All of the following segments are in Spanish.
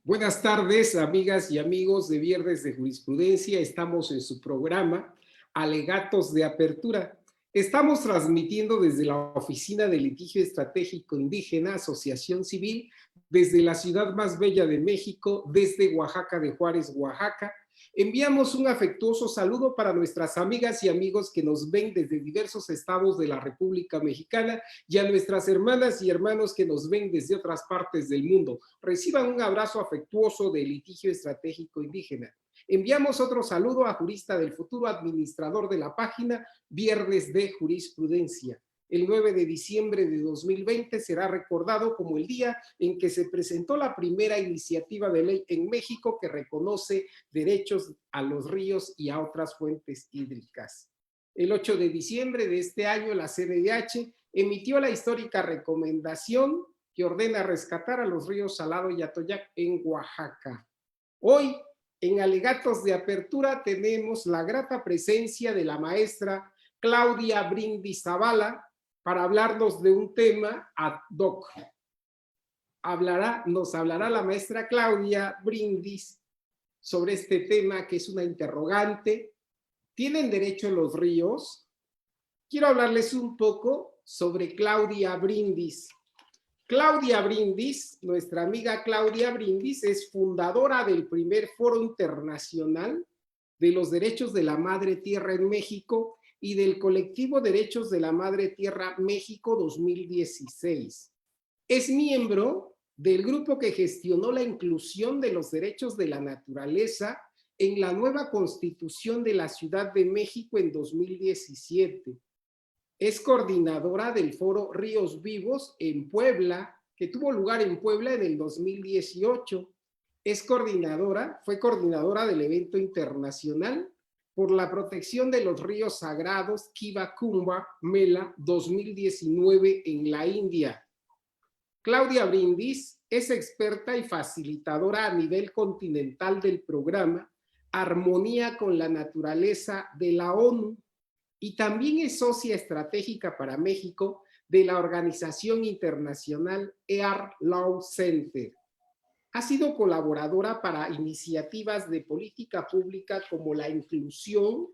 Buenas tardes, amigas y amigos de Viernes de Jurisprudencia. Estamos en su programa Alegatos de Apertura. Estamos transmitiendo desde la Oficina de Litigio Estratégico Indígena, Asociación Civil, desde la ciudad más bella de México, desde Oaxaca de Juárez, Oaxaca. Enviamos un afectuoso saludo para nuestras amigas y amigos que nos ven desde diversos estados de la República Mexicana y a nuestras hermanas y hermanos que nos ven desde otras partes del mundo. Reciban un abrazo afectuoso de Litigio Estratégico Indígena. Enviamos otro saludo a Jurista del Futuro, administrador de la página Viernes de Jurisprudencia. El 9 de diciembre de 2020 será recordado como el día en que se presentó la primera iniciativa de ley en México que reconoce derechos a los ríos y a otras fuentes hídricas. El 8 de diciembre de este año, la CNDH emitió la histórica recomendación que ordena rescatar a los ríos Salado y Atoyac en Oaxaca. Hoy, en Alegatos de Apertura, tenemos la grata presencia de la maestra Claudia Brindis Zavala para hablarnos de un tema ad hoc. Nos hablará la maestra Claudia Brindis sobre este tema que es una interrogante. ¿Tienen derecho los ríos? Quiero hablarles un poco sobre Claudia Brindis. Claudia Brindis, nuestra amiga Claudia Brindis, es fundadora del primer Foro Internacional de los Derechos de la Madre Tierra en México y del colectivo Derechos de la Madre Tierra México 2016. Es miembro del grupo que gestionó la inclusión de los derechos de la naturaleza en la nueva Constitución de la Ciudad de México en 2017. Es coordinadora del Foro Ríos Vivos en Puebla, que tuvo lugar en Puebla en el 2018. Fue coordinadora del evento internacional por la protección de los ríos sagrados Kiva Kumbh Mela 2019 en la India. Claudia Brindis es experta y facilitadora a nivel continental del programa Armonía con la Naturaleza de la ONU y también es socia estratégica para México de la organización internacional EAR Law Center. Ha sido colaboradora para iniciativas de política pública como la inclusión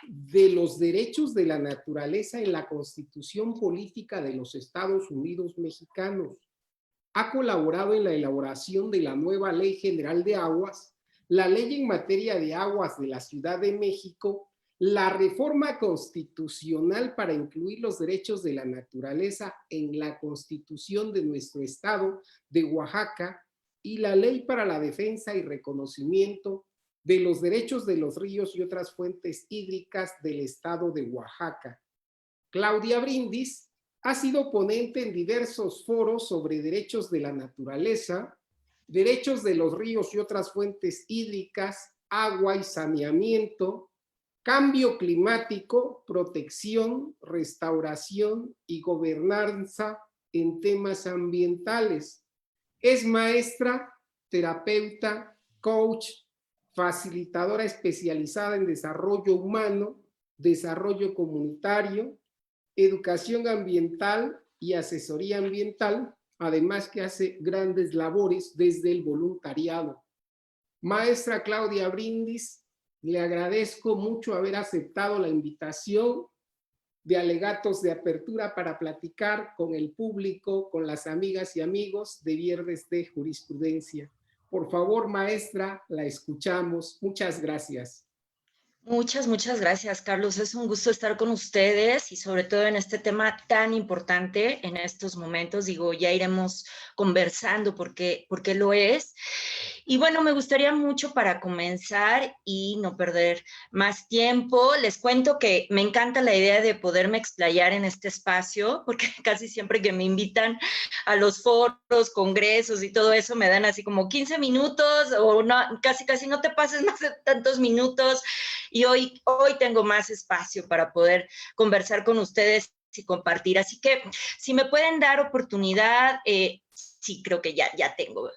de los derechos de la naturaleza en la Constitución Política de los Estados Unidos Mexicanos. Ha colaborado en la elaboración de la nueva Ley General de Aguas, la Ley en materia de aguas de la Ciudad de México, la reforma constitucional para incluir los derechos de la naturaleza en la Constitución de nuestro estado de Oaxaca y la Ley para la defensa y reconocimiento de los derechos de los ríos y otras fuentes hídricas del estado de Oaxaca. Claudia Brindis ha sido ponente en diversos foros sobre derechos de la naturaleza, derechos de los ríos y otras fuentes hídricas, agua y saneamiento, cambio climático, protección, restauración y gobernanza en temas ambientales. Es maestra, terapeuta, coach, facilitadora especializada en desarrollo humano, desarrollo comunitario, educación ambiental y asesoría ambiental, además que hace grandes labores desde el voluntariado. Maestra Claudia Brindis, le agradezco mucho haber aceptado la invitación de Alegatos de Apertura para platicar con el público, con las amigas y amigos de Viernes de Jurisprudencia. Por favor, maestra, la escuchamos. Muchas gracias. Muchas gracias, Carlos. Es un gusto estar con ustedes y sobre todo en este tema tan importante en estos momentos. Digo, ya iremos conversando porque lo es. Y bueno, me gustaría mucho para comenzar y no perder más tiempo, les cuento que me encanta la idea de poderme explayar en este espacio, porque casi siempre que me invitan a los foros, congresos y todo eso, me dan así como 15 minutos o no, casi no te pases más de tantos minutos. Y hoy tengo más espacio para poder conversar con ustedes y compartir. Así que si me pueden dar oportunidad, sí, creo que ya tengo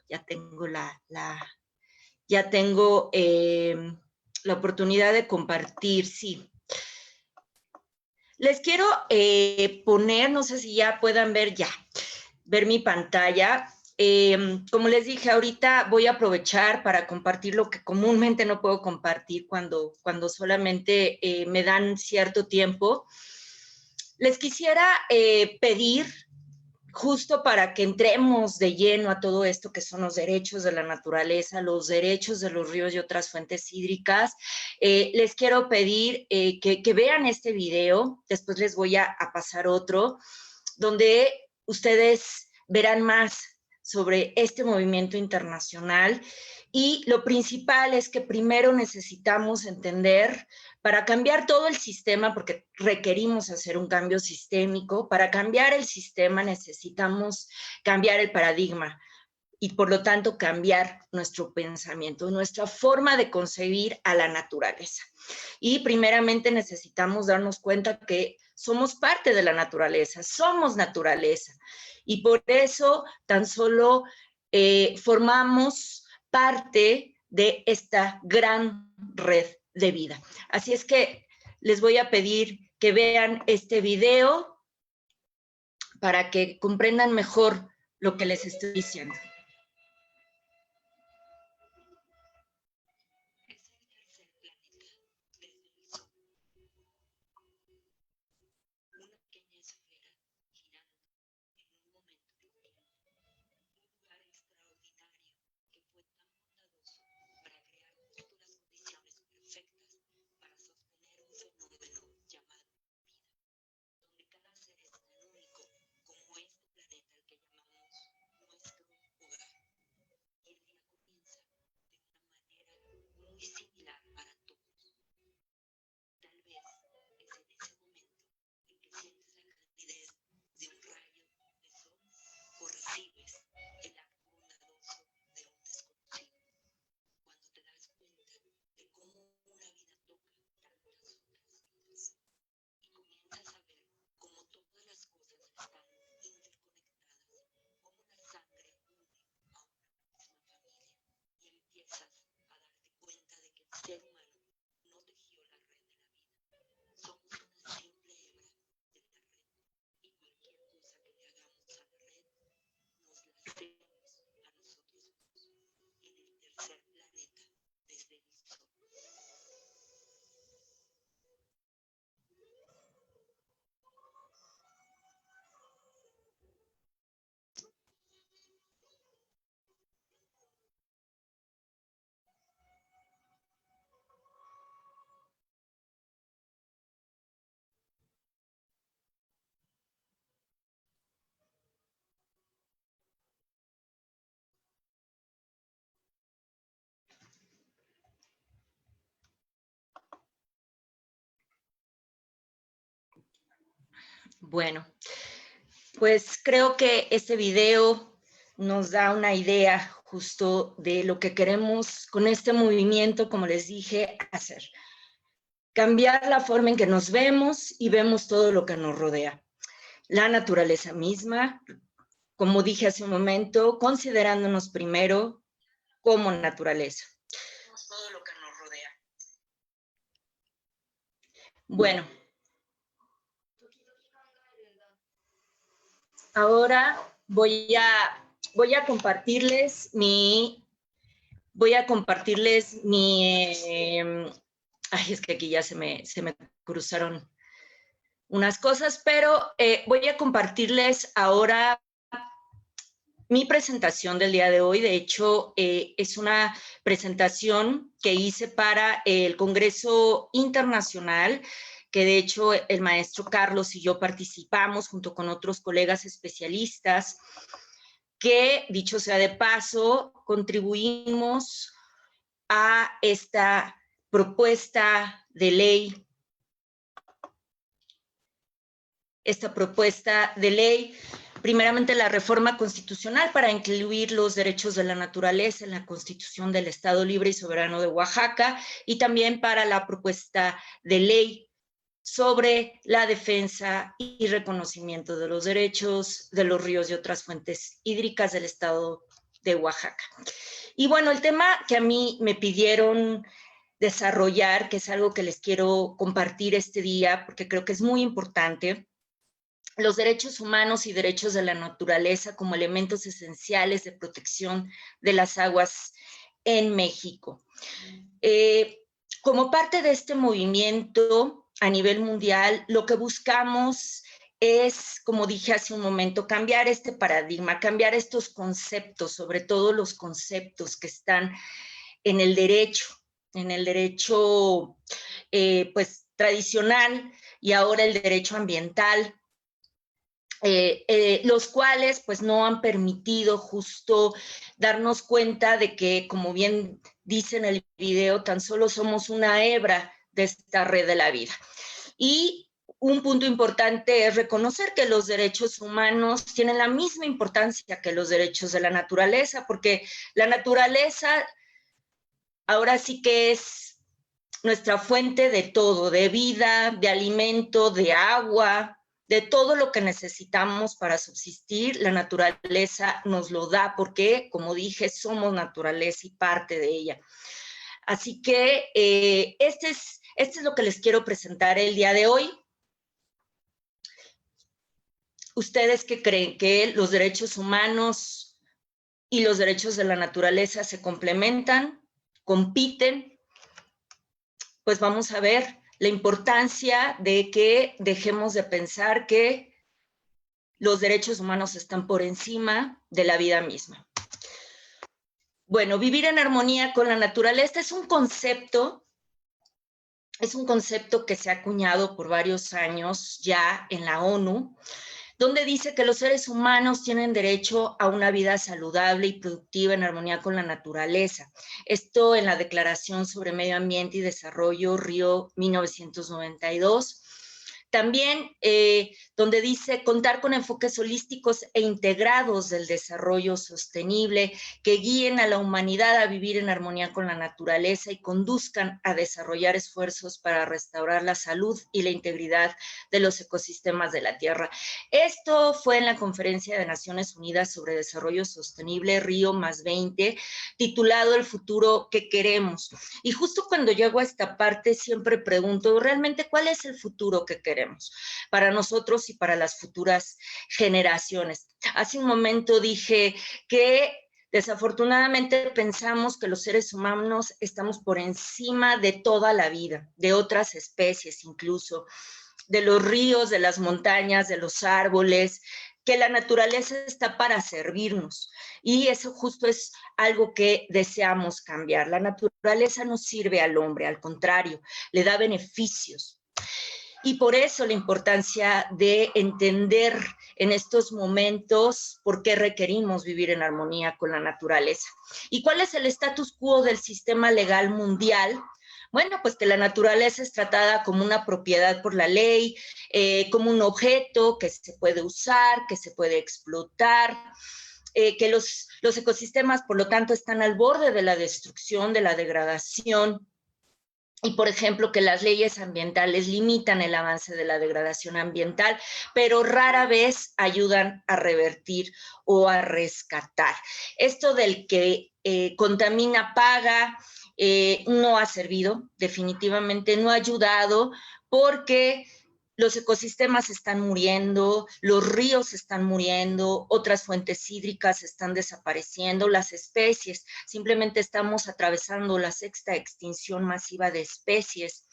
la oportunidad de compartir, sí. Les quiero poner, no sé si ya puedan ver mi pantalla. Como les dije, ahorita voy a aprovechar para compartir lo que comúnmente no puedo compartir cuando solamente me dan cierto tiempo. Les quisiera pedir, justo para que entremos de lleno a todo esto que son los derechos de la naturaleza, los derechos de los ríos y otras fuentes hídricas, les quiero pedir que vean este video, después les voy a pasar otro, donde ustedes verán más sobre este movimiento internacional, y lo principal es que primero necesitamos entender, para cambiar todo el sistema, porque requerimos hacer un cambio sistémico, para cambiar el sistema necesitamos cambiar el paradigma y por lo tanto cambiar nuestro pensamiento, nuestra forma de concebir a la naturaleza. Y primeramente necesitamos darnos cuenta que somos parte de la naturaleza, somos naturaleza, y por eso tan solo formamos parte de esta gran red de vida. Así es que les voy a pedir que vean este video para que comprendan mejor lo que les estoy diciendo. Bueno, pues creo que este video nos da una idea justo de lo que queremos con este movimiento, como les dije, hacer. Cambiar la forma en que nos vemos y vemos todo lo que nos rodea. La naturaleza misma, como dije hace un momento, considerándonos primero como naturaleza. Todo lo que nos rodea. Bueno. Ahora voy a compartirles ay, es que aquí ya se me cruzaron unas cosas, pero voy a compartirles ahora mi presentación del día de hoy. De hecho, es una presentación que hice para el Congreso Internacional, que de hecho el maestro Carlos y yo participamos junto con otros colegas especialistas, que, dicho sea de paso, contribuimos a esta propuesta de ley. Primeramente la reforma constitucional para incluir los derechos de la naturaleza en la Constitución del Estado Libre y Soberano de Oaxaca, y también para la propuesta de ley sobre la defensa y reconocimiento de los derechos de los ríos y otras fuentes hídricas del Estado de Oaxaca. Y bueno, el tema que a mí me pidieron desarrollar, que es algo que les quiero compartir este día, porque creo que es muy importante, los derechos humanos y derechos de la naturaleza como elementos esenciales de protección de las aguas en México. Como parte de este movimiento a nivel mundial, lo que buscamos es, como dije hace un momento, cambiar este paradigma, cambiar estos conceptos, sobre todo los conceptos que están en el derecho pues tradicional y ahora el derecho ambiental, los cuales pues no han permitido justo darnos cuenta de que, como bien dice en el video, tan solo somos una hebra de esta red de la vida. Y un punto importante es reconocer que los derechos humanos tienen la misma importancia que los derechos de la naturaleza, porque la naturaleza ahora sí que es nuestra fuente de todo, de vida, de alimento, de agua, de todo lo que necesitamos para subsistir. La naturaleza nos lo da porque, como dije, somos naturaleza y parte de ella. Así que este es lo que les quiero presentar el día de hoy. ¿Ustedes qué creen? ¿Que los derechos humanos y los derechos de la naturaleza se complementan, compiten? Pues vamos a ver la importancia de que dejemos de pensar que los derechos humanos están por encima de la vida misma. Bueno, vivir en armonía con la naturaleza es un concepto que se ha acuñado por varios años ya en la ONU, donde dice que los seres humanos tienen derecho a una vida saludable y productiva en armonía con la naturaleza. Esto en la Declaración sobre Medio Ambiente y Desarrollo Río 1992. También donde dice contar con enfoques holísticos e integrados del desarrollo sostenible que guíen a la humanidad a vivir en armonía con la naturaleza y conduzcan a desarrollar esfuerzos para restaurar la salud y la integridad de los ecosistemas de la Tierra. Esto fue en la Conferencia de Naciones Unidas sobre Desarrollo Sostenible Río +20, titulado El futuro que queremos. Y justo cuando llego a esta parte siempre pregunto, ¿realmente cuál es el futuro que queremos para nosotros y para las futuras generaciones? Hace un momento dije que desafortunadamente pensamos que los seres humanos estamos por encima de toda la vida, de otras especies incluso, de los ríos, de las montañas, de los árboles, que la naturaleza está para servirnos. Y eso justo es algo que deseamos cambiar. La naturaleza no sirve al hombre, al contrario, le da beneficios. Y por eso la importancia de entender en estos momentos por qué requerimos vivir en armonía con la naturaleza. ¿Y cuál es el status quo del sistema legal mundial? Bueno, pues que la naturaleza es tratada como una propiedad por la ley, como un objeto que se puede usar, que se puede explotar, que los ecosistemas, por lo tanto, están al borde de la destrucción, de la degradación. Y, por ejemplo, que las leyes ambientales limitan el avance de la degradación ambiental, pero rara vez ayudan a revertir o a rescatar. Esto del que contamina paga no ha servido, definitivamente no ha ayudado, porque los ecosistemas están muriendo, los ríos están muriendo, otras fuentes hídricas están desapareciendo, las especies, simplemente estamos atravesando la 6ª extinción masiva de especies.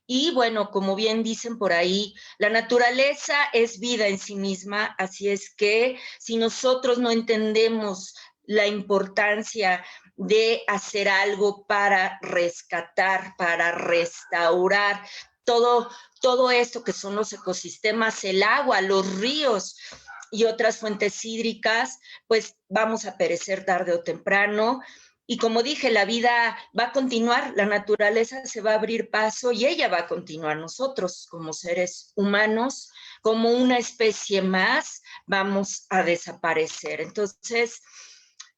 Y bueno, como bien dicen por ahí, la naturaleza es vida en sí misma, así es que si nosotros no entendemos la importancia de hacer algo para rescatar, para restaurar todo esto que son los ecosistemas, el agua, los ríos y otras fuentes hídricas, pues vamos a perecer tarde o temprano. Y como dije, la vida va a continuar, la naturaleza se va a abrir paso y ella va a continuar. Nosotros, como seres humanos, como una especie más, vamos a desaparecer. Entonces,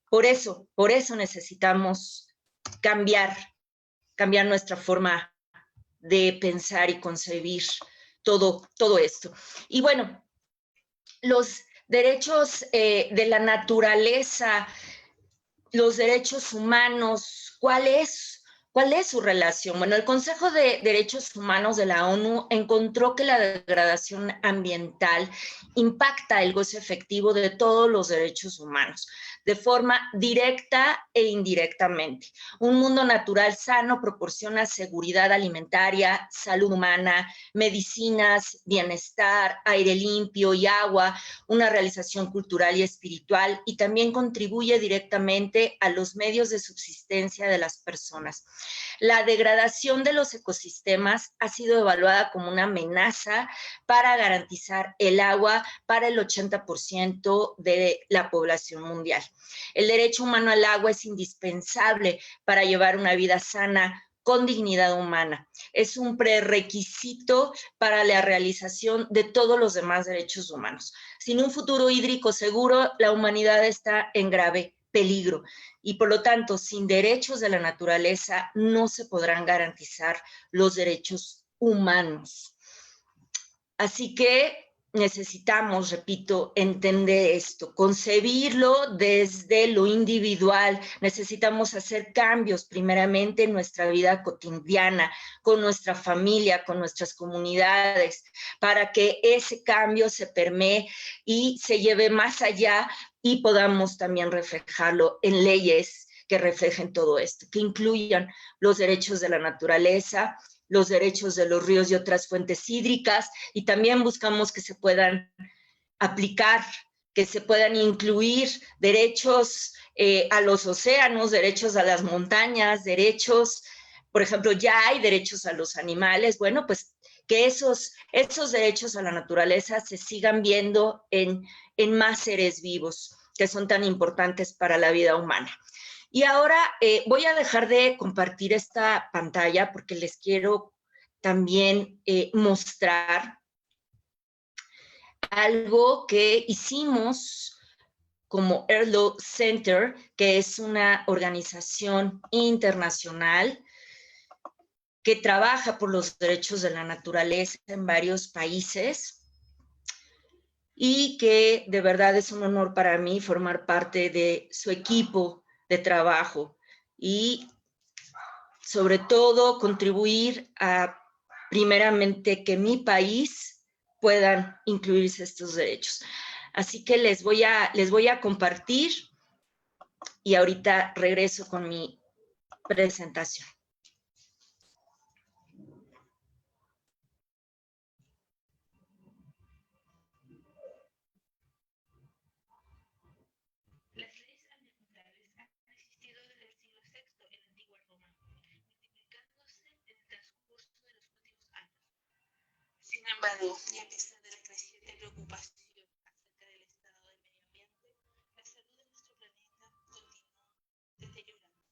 por eso necesitamos cambiar nuestra forma de pensar y concebir todo esto. Y bueno, los derechos de la naturaleza, los derechos humanos, ¿cuál es ¿Cuál es su relación? Bueno, el Consejo de Derechos Humanos de la ONU encontró que la degradación ambiental impacta el goce efectivo de todos los derechos humanos, de forma directa e indirectamente. Un mundo natural sano proporciona seguridad alimentaria, salud humana, medicinas, bienestar, aire limpio y agua, una realización cultural y espiritual, y también contribuye directamente a los medios de subsistencia de las personas. La degradación de los ecosistemas ha sido evaluada como una amenaza para garantizar el agua para el 80% de la población mundial. El derecho humano al agua es indispensable para llevar una vida sana, con dignidad humana. Es un prerequisito para la realización de todos los demás derechos humanos. Sin un futuro hídrico seguro, la humanidad está en grave peligro y por lo tanto, sin derechos de la naturaleza no se podrán garantizar los derechos humanos. Así que necesitamos, repito, entender esto, concebirlo desde lo individual. Necesitamos hacer cambios primeramente en nuestra vida cotidiana, con nuestra familia, con nuestras comunidades, para que ese cambio se permee y se lleve más allá y podamos también reflejarlo en leyes que reflejen todo esto, que incluyan los derechos de la naturaleza, los derechos de los ríos y otras fuentes hídricas, y también buscamos que se puedan aplicar, que se puedan incluir derechos a los océanos, derechos a las montañas, derechos, por ejemplo, ya hay derechos a los animales, bueno, pues que esos derechos a la naturaleza se sigan viendo en más seres vivos que son tan importantes para la vida humana. Y ahora voy a dejar de compartir esta pantalla porque les quiero también mostrar algo que hicimos como Earth Law Center, que es una organización internacional que trabaja por los derechos de la naturaleza en varios países y que de verdad es un honor para mí formar parte de su equipo de trabajo y sobre todo contribuir a, primeramente, que mi país puedan incluirse estos derechos. Así que les voy a compartir y ahorita regreso con mi presentación. Sin embargo, y a pesar de la creciente preocupación acerca del estado del medio ambiente, la salud de nuestro planeta continúa deteriorando.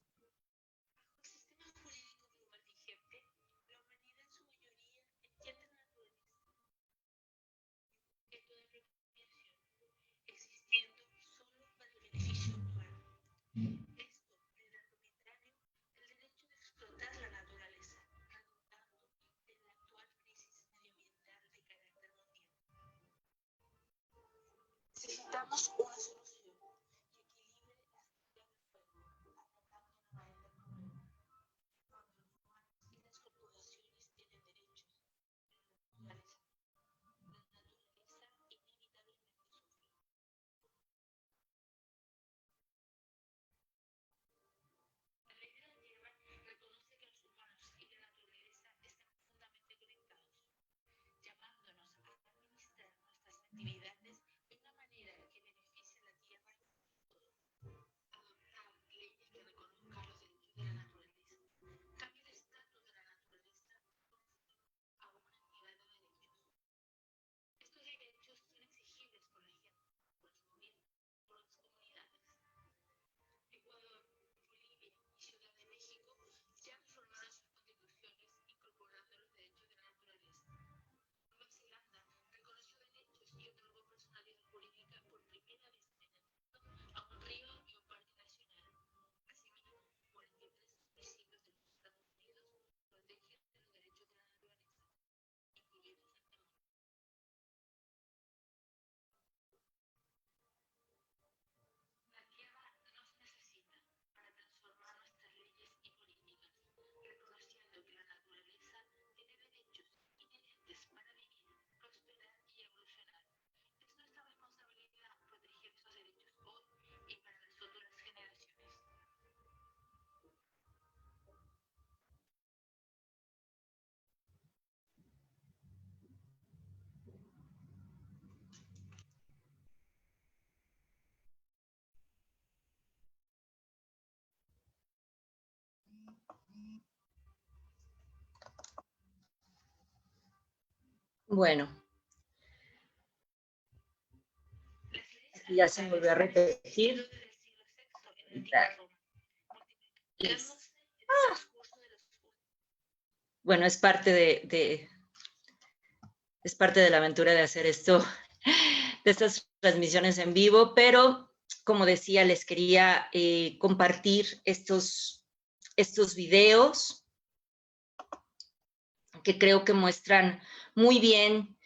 Bajo el sistema jurídico global vigente, la humanidad en su mayoría entiende la naturaleza como objeto de apropiación, existiendo solo para el beneficio humano. Esto le da al propietario el derecho de explotar la naturaleza, redundando en la actual crisis medioambiental de carácter mundial. Necesitamos una solución que equilibre las reglas del juego, atacando una raíz del problema. Cuando los humanos y las corporaciones tienen derechos, la naturaleza inevitablemente sufre. La ley de la tierra reconoce que los humanos y la naturaleza están profundamente conectados, llamándonos a administrar nuestras actividades de una manera que beneficie Bueno, ya se volvió a repetir. Bueno, es parte es parte de la aventura de hacer esto, de estas transmisiones en vivo, pero como decía, les quería compartir estos videos que creo que muestran muy bien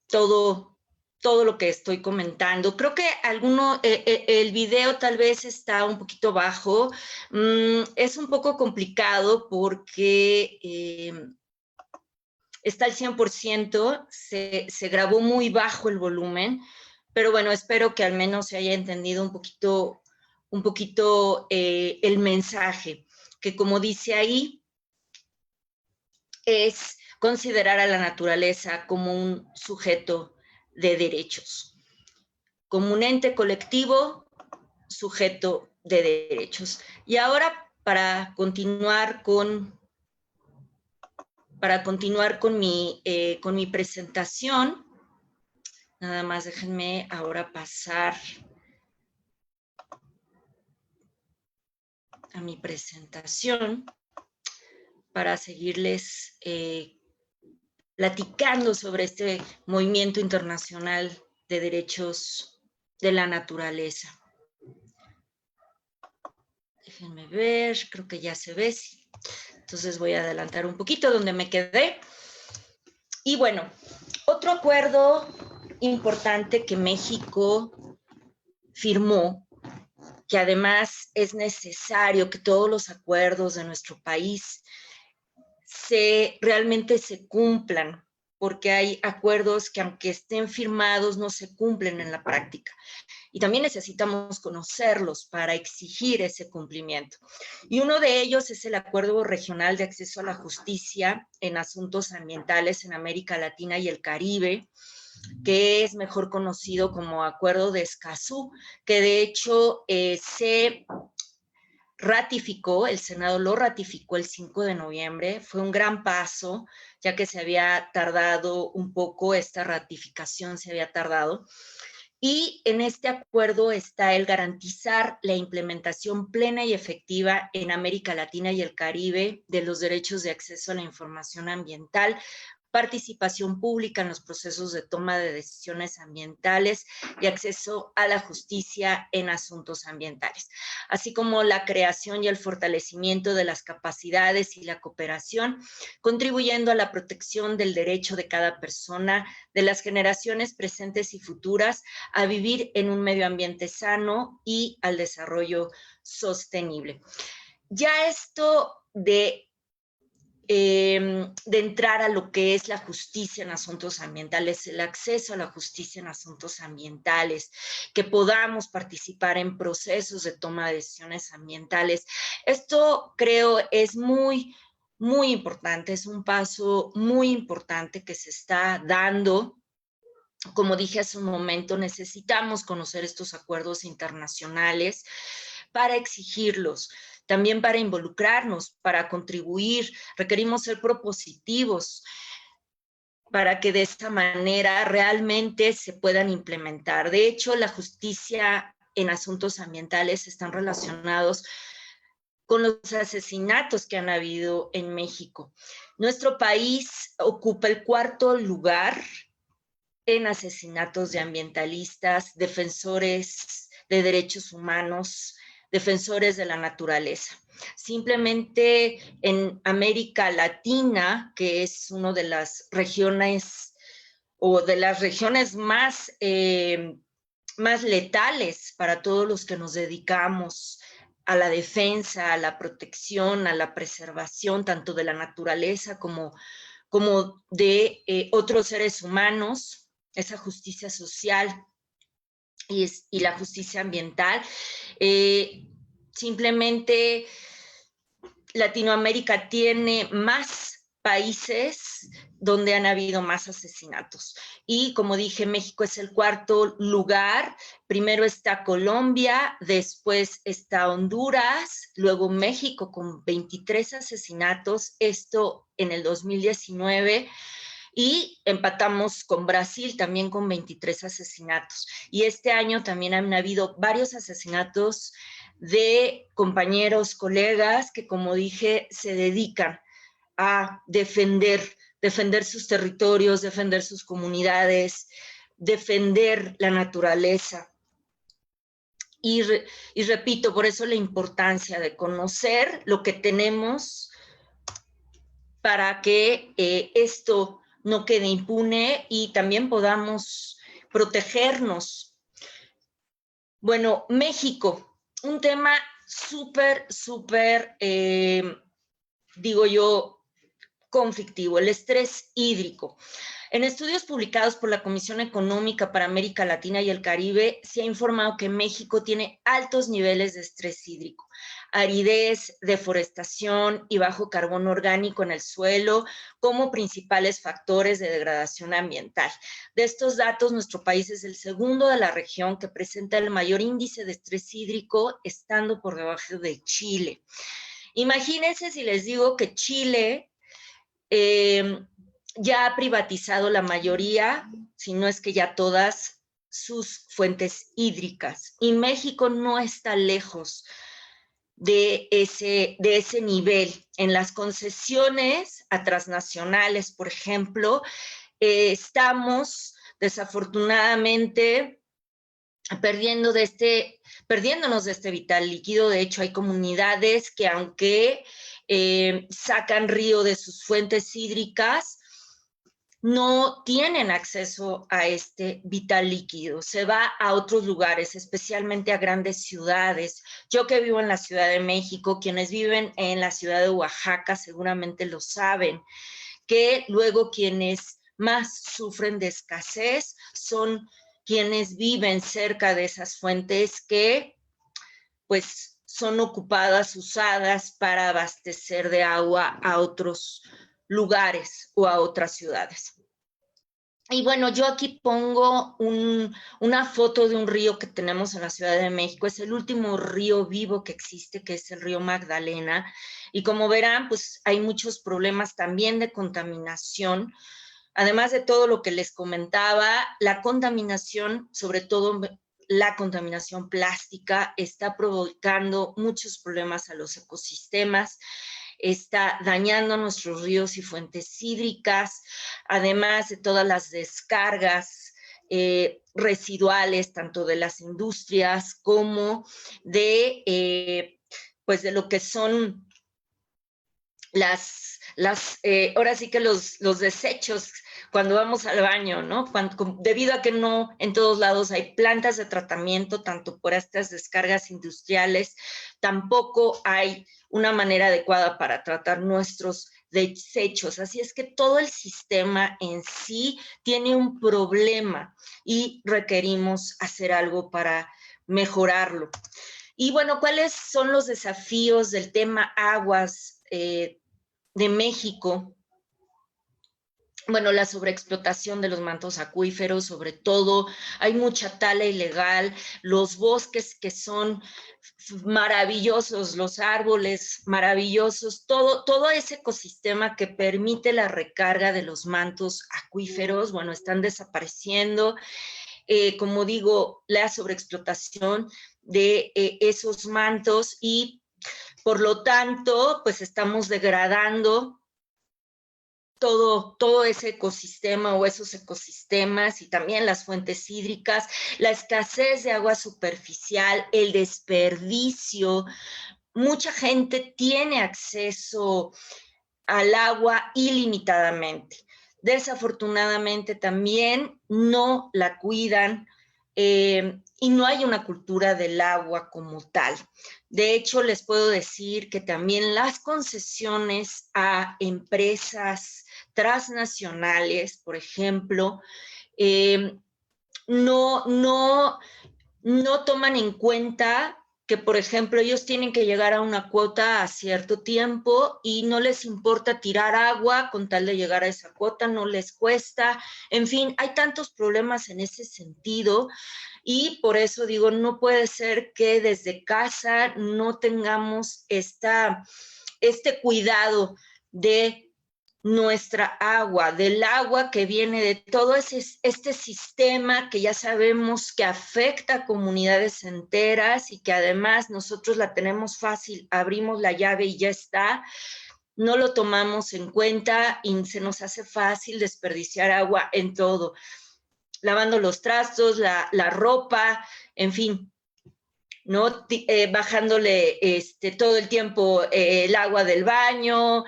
todo lo que estoy comentando. Creo que el video tal vez está un poquito bajo. Es un poco complicado porque está al 100%, se grabó muy bajo el volumen, pero bueno, espero que al menos se haya entendido un poquito el mensaje, que como dice ahí, es considerar a la naturaleza como un sujeto de derechos, como un ente colectivo sujeto de derechos. Y ahora, para continuar con mi presentación, nada más déjenme ahora pasar a mi presentación para seguirles platicando sobre este movimiento internacional de derechos de la naturaleza. Déjenme ver, creo que ya se ve. Entonces voy a adelantar un poquito donde me quedé. Y bueno, otro acuerdo importante que México firmó, que además es necesario que todos los acuerdos de nuestro país realmente se cumplan, porque hay acuerdos que aunque estén firmados no se cumplen en la práctica. Y también necesitamos conocerlos para exigir ese cumplimiento. Y uno de ellos es el Acuerdo Regional de Acceso a la Justicia en Asuntos Ambientales en América Latina y el Caribe, que es mejor conocido como Acuerdo de Escazú, que de hecho se ratificó, el Senado lo ratificó el 5 de noviembre, fue un gran paso, ya que se había tardado un poco, esta ratificación se había tardado, y en este acuerdo está el garantizar la implementación plena y efectiva en América Latina y el Caribe de los derechos de acceso a la información ambiental, participación pública en los procesos de toma de decisiones ambientales y acceso a la justicia en asuntos ambientales, así como la creación y el fortalecimiento de las capacidades y la cooperación, contribuyendo a la protección del derecho de cada persona, de las generaciones presentes y futuras, a vivir en un medio ambiente sano y al desarrollo sostenible. Ya esto de entrar a lo que es la justicia en asuntos ambientales, el acceso a la justicia en asuntos ambientales, que podamos participar en procesos de toma de decisiones ambientales. Esto creo es muy importante, es un paso muy importante que se está dando. Como dije hace un momento, necesitamos conocer estos acuerdos internacionales para exigirlos, también para involucrarnos, para contribuir. Requerimos ser propositivos para que de esta manera realmente se puedan implementar. De hecho, la justicia en asuntos ambientales están relacionados con los asesinatos que han habido en México. Nuestro país ocupa el 4º lugar en asesinatos de ambientalistas, defensores de derechos humanos, defensores de la naturaleza. Simplemente en América Latina, que es una de las regiones o de las regiones más letales para todos los que nos dedicamos a la defensa, a la protección, a la preservación, tanto de la naturaleza como de otros seres humanos, esa justicia social y la justicia ambiental. Simplemente Latinoamérica tiene más países donde han habido más asesinatos. Y como dije, México es el 4º lugar. Primero está Colombia, después está Honduras, luego México con 23 asesinatos, esto en el 2019. y empatamos con Brasil también con 23 asesinatos. Y este año también han habido varios asesinatos de compañeros, colegas que, como dije, se dedican a defender sus territorios, defender sus comunidades, defender la naturaleza. Y repito, por eso la importancia de conocer lo que tenemos para que esto no quede impune y también podamos protegernos. Bueno, México, un tema súper, digo yo, conflictivo, el estrés hídrico. En estudios publicados por la Comisión Económica para América Latina y el Caribe, se ha informado que México tiene altos niveles de estrés hídrico, aridez, deforestación y bajo carbono orgánico en el suelo como principales factores de degradación ambiental. De estos datos, nuestro país es el segundo de la región que presenta el mayor índice de estrés hídrico, estando por debajo de Chile. Imagínense si les digo que Chile ya ha privatizado la mayoría, si no es que ya todas, sus fuentes hídricas. Y México no está lejos de ese nivel. En las concesiones a transnacionales, por ejemplo, estamos desafortunadamente perdiéndonos de este vital líquido. De hecho, hay comunidades que, aunque sacan río de sus fuentes hídricas, no tienen acceso a este vital líquido. Se va a otros lugares, especialmente a grandes ciudades. Yo que vivo en la Ciudad de México, quienes viven en la ciudad de Oaxaca seguramente lo saben, que luego quienes más sufren de escasez son quienes viven cerca de esas fuentes que, pues, son ocupadas, usadas para abastecer de agua a otros lugares o a otras ciudades. Y bueno, yo aquí pongo una foto de un río que tenemos en la Ciudad de México. Es el último río vivo que existe, que es el río Magdalena. Y como verán, pues hay muchos problemas también de contaminación. Además de todo lo que les comentaba, la contaminación, sobre todo la contaminación plástica, está provocando muchos problemas a los ecosistemas, está dañando nuestros ríos y fuentes hídricas, además de todas las descargas residuales, tanto de las industrias como de, pues de lo que son ahora sí que los desechos cuando vamos al baño, ¿no? Debido a que no en todos lados hay plantas de tratamiento, tanto por estas descargas industriales, tampoco hay una manera adecuada para tratar nuestros desechos. Así es que todo el sistema en sí tiene un problema y requerimos hacer algo para mejorarlo. Y bueno, ¿cuáles son los desafíos del tema aguas de México? Bueno, la sobreexplotación de los mantos acuíferos, sobre todo, hay mucha tala ilegal, los bosques que son maravillosos, los árboles maravillosos, todo ese ecosistema que permite la recarga de los mantos acuíferos, bueno, están desapareciendo. Como digo, la sobreexplotación de esos mantos y, por lo tanto, pues estamos degradando todo ese ecosistema o esos ecosistemas y también las fuentes hídricas, la escasez de agua superficial, el desperdicio. Mucha gente tiene acceso al agua ilimitadamente. Desafortunadamente también no la cuidan y no hay una cultura del agua como tal. De hecho, les puedo decir que también las concesiones a empresas transnacionales, por ejemplo, no toman en cuenta que, por ejemplo, ellos tienen que llegar a una cuota a cierto tiempo y no les importa tirar agua con tal de llegar a esa cuota, no les cuesta. En fin, hay tantos problemas en ese sentido y por eso digo, no puede ser que desde casa no tengamos este cuidado de nuestra agua, del agua que viene de todo este sistema que ya sabemos que afecta a comunidades enteras y que además nosotros la tenemos fácil, abrimos la llave y ya está, no lo tomamos en cuenta y se nos hace fácil desperdiciar agua en todo, lavando los trastos, la ropa, en fin, ¿no? Bajándole todo el tiempo el agua del baño,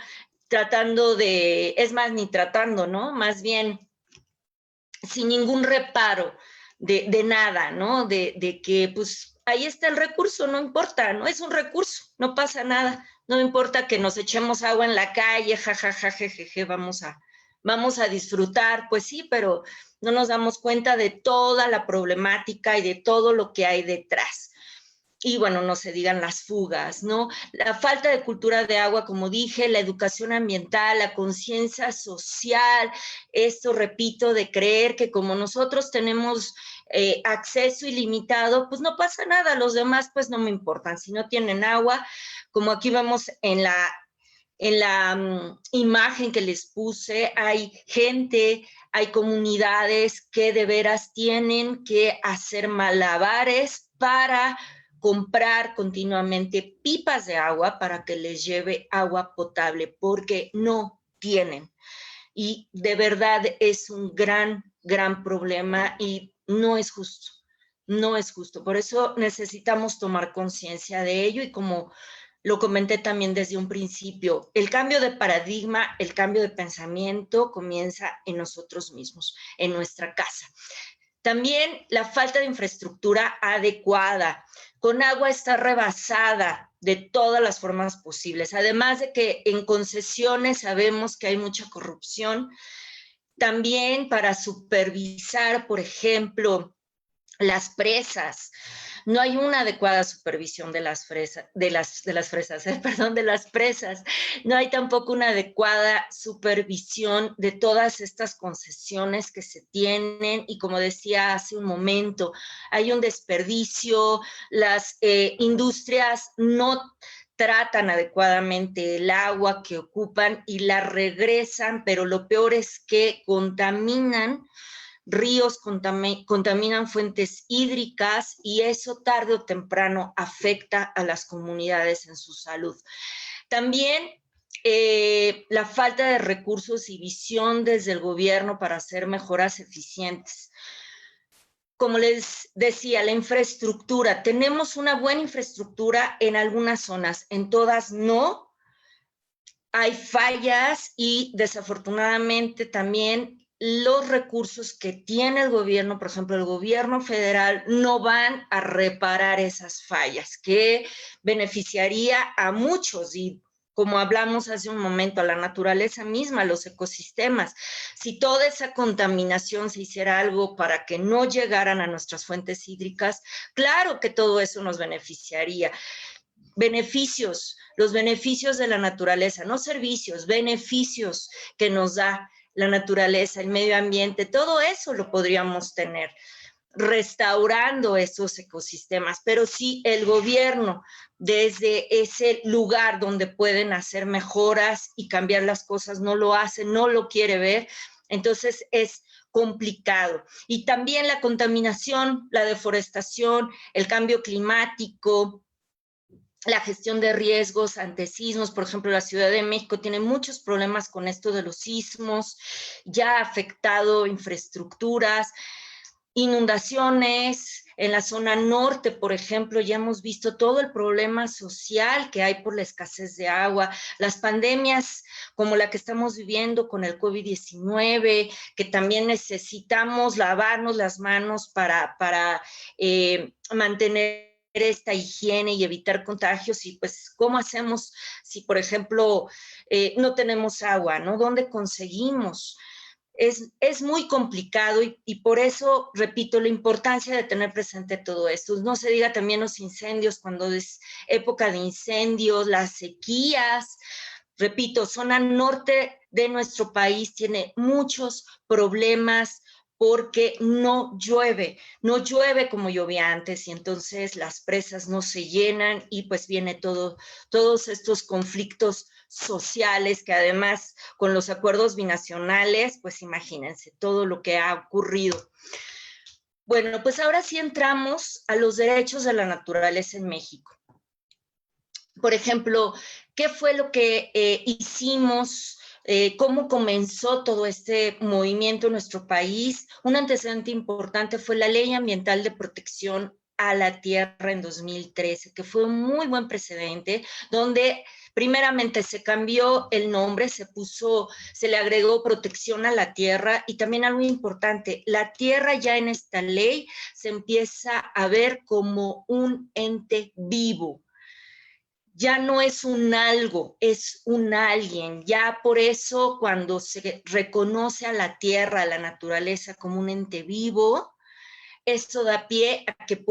tratando de, es más, ni tratando, ¿no? Más bien, sin ningún reparo de nada, ¿no? De que, pues, ahí está el recurso, no importa, ¿no? Es un recurso, no pasa nada. No importa que nos echemos agua en la calle, jajaja, jejeje, vamos a disfrutar, pues sí, pero no nos damos cuenta de toda la problemática y de todo lo que hay detrás. Y bueno, no se digan las fugas, ¿no? La falta de cultura de agua, como dije, la educación ambiental, la conciencia social, esto, repito, de creer que como nosotros tenemos acceso ilimitado, pues no pasa nada, los demás pues no me importan, si no tienen agua, como aquí vemos en la imagen que les puse, hay gente, hay comunidades que de veras tienen que hacer malabares para comprar continuamente pipas de agua para que les lleve agua potable, porque no tienen. Y de verdad es un gran, gran problema y no es justo, no es justo. Por eso necesitamos tomar conciencia de ello y como lo comenté también desde un principio, el cambio de paradigma, el cambio de pensamiento comienza en nosotros mismos, en nuestra casa. También la falta de infraestructura adecuada. Con agua está rebasada de todas las formas posibles. Además de que en concesiones sabemos que hay mucha corrupción. También para supervisar, por ejemplo, las presas. No hay una adecuada supervisión de las presas. No hay tampoco una adecuada supervisión de todas estas concesiones que se tienen y como decía hace un momento, hay un desperdicio, las industrias no tratan adecuadamente el agua que ocupan y la regresan, pero lo peor es que contaminan ríos, contaminan fuentes hídricas y eso tarde o temprano afecta a las comunidades en su salud. También la falta de recursos y visión desde el gobierno para hacer mejoras eficientes. Como les decía, la infraestructura. Tenemos una buena infraestructura en algunas zonas, en todas no. Hay fallas y desafortunadamente también los recursos que tiene el gobierno, por ejemplo, el gobierno federal, no van a reparar esas fallas, que beneficiaría a muchos y como hablamos hace un momento, a la naturaleza misma, a los ecosistemas. Si toda esa contaminación se hiciera algo para que no llegaran a nuestras fuentes hídricas, claro que todo eso nos beneficiaría. Beneficios, los beneficios de la naturaleza, no servicios, beneficios que nos da la naturaleza, el medio ambiente, todo eso lo podríamos tener restaurando esos ecosistemas, pero si el gobierno desde ese lugar donde pueden hacer mejoras y cambiar las cosas no lo hace, no lo quiere ver, entonces es complicado. Y también la contaminación, la deforestación, el cambio climático, la gestión de riesgos ante sismos, por ejemplo, la Ciudad de México tiene muchos problemas con esto de los sismos, ya ha afectado infraestructuras, inundaciones. En la zona norte, por ejemplo, ya hemos visto todo el problema social que hay por la escasez de agua, las pandemias como la que estamos viviendo con el COVID-19, que también necesitamos lavarnos las manos para mantener esta higiene y evitar contagios. Y pues, ¿cómo hacemos si, por ejemplo, no tenemos agua, ¿no? ¿Dónde conseguimos? Es muy complicado y por eso, repito, la importancia de tener presente todo esto. No se diga también los incendios, cuando es época de incendios, las sequías. Repito, zona norte de nuestro país tiene muchos problemas porque no llueve como llovía antes y entonces las presas no se llenan y pues viene todos estos conflictos sociales que además con los acuerdos binacionales, pues imagínense todo lo que ha ocurrido. Bueno, pues ahora sí entramos a los derechos de la naturaleza en México. Por ejemplo, ¿qué fue lo que hicimos? ¿Cómo comenzó todo este movimiento en nuestro país? Un antecedente importante fue la Ley Ambiental de Protección a la Tierra en 2013, que fue un muy buen precedente, donde primeramente se cambió el nombre, se le agregó protección a la tierra y también algo importante, la tierra ya en esta ley se empieza a ver como un ente vivo. Ya no es un algo, es un alguien. Ya por eso cuando se reconoce a la tierra, a la naturaleza como un ente vivo, esto da pie a que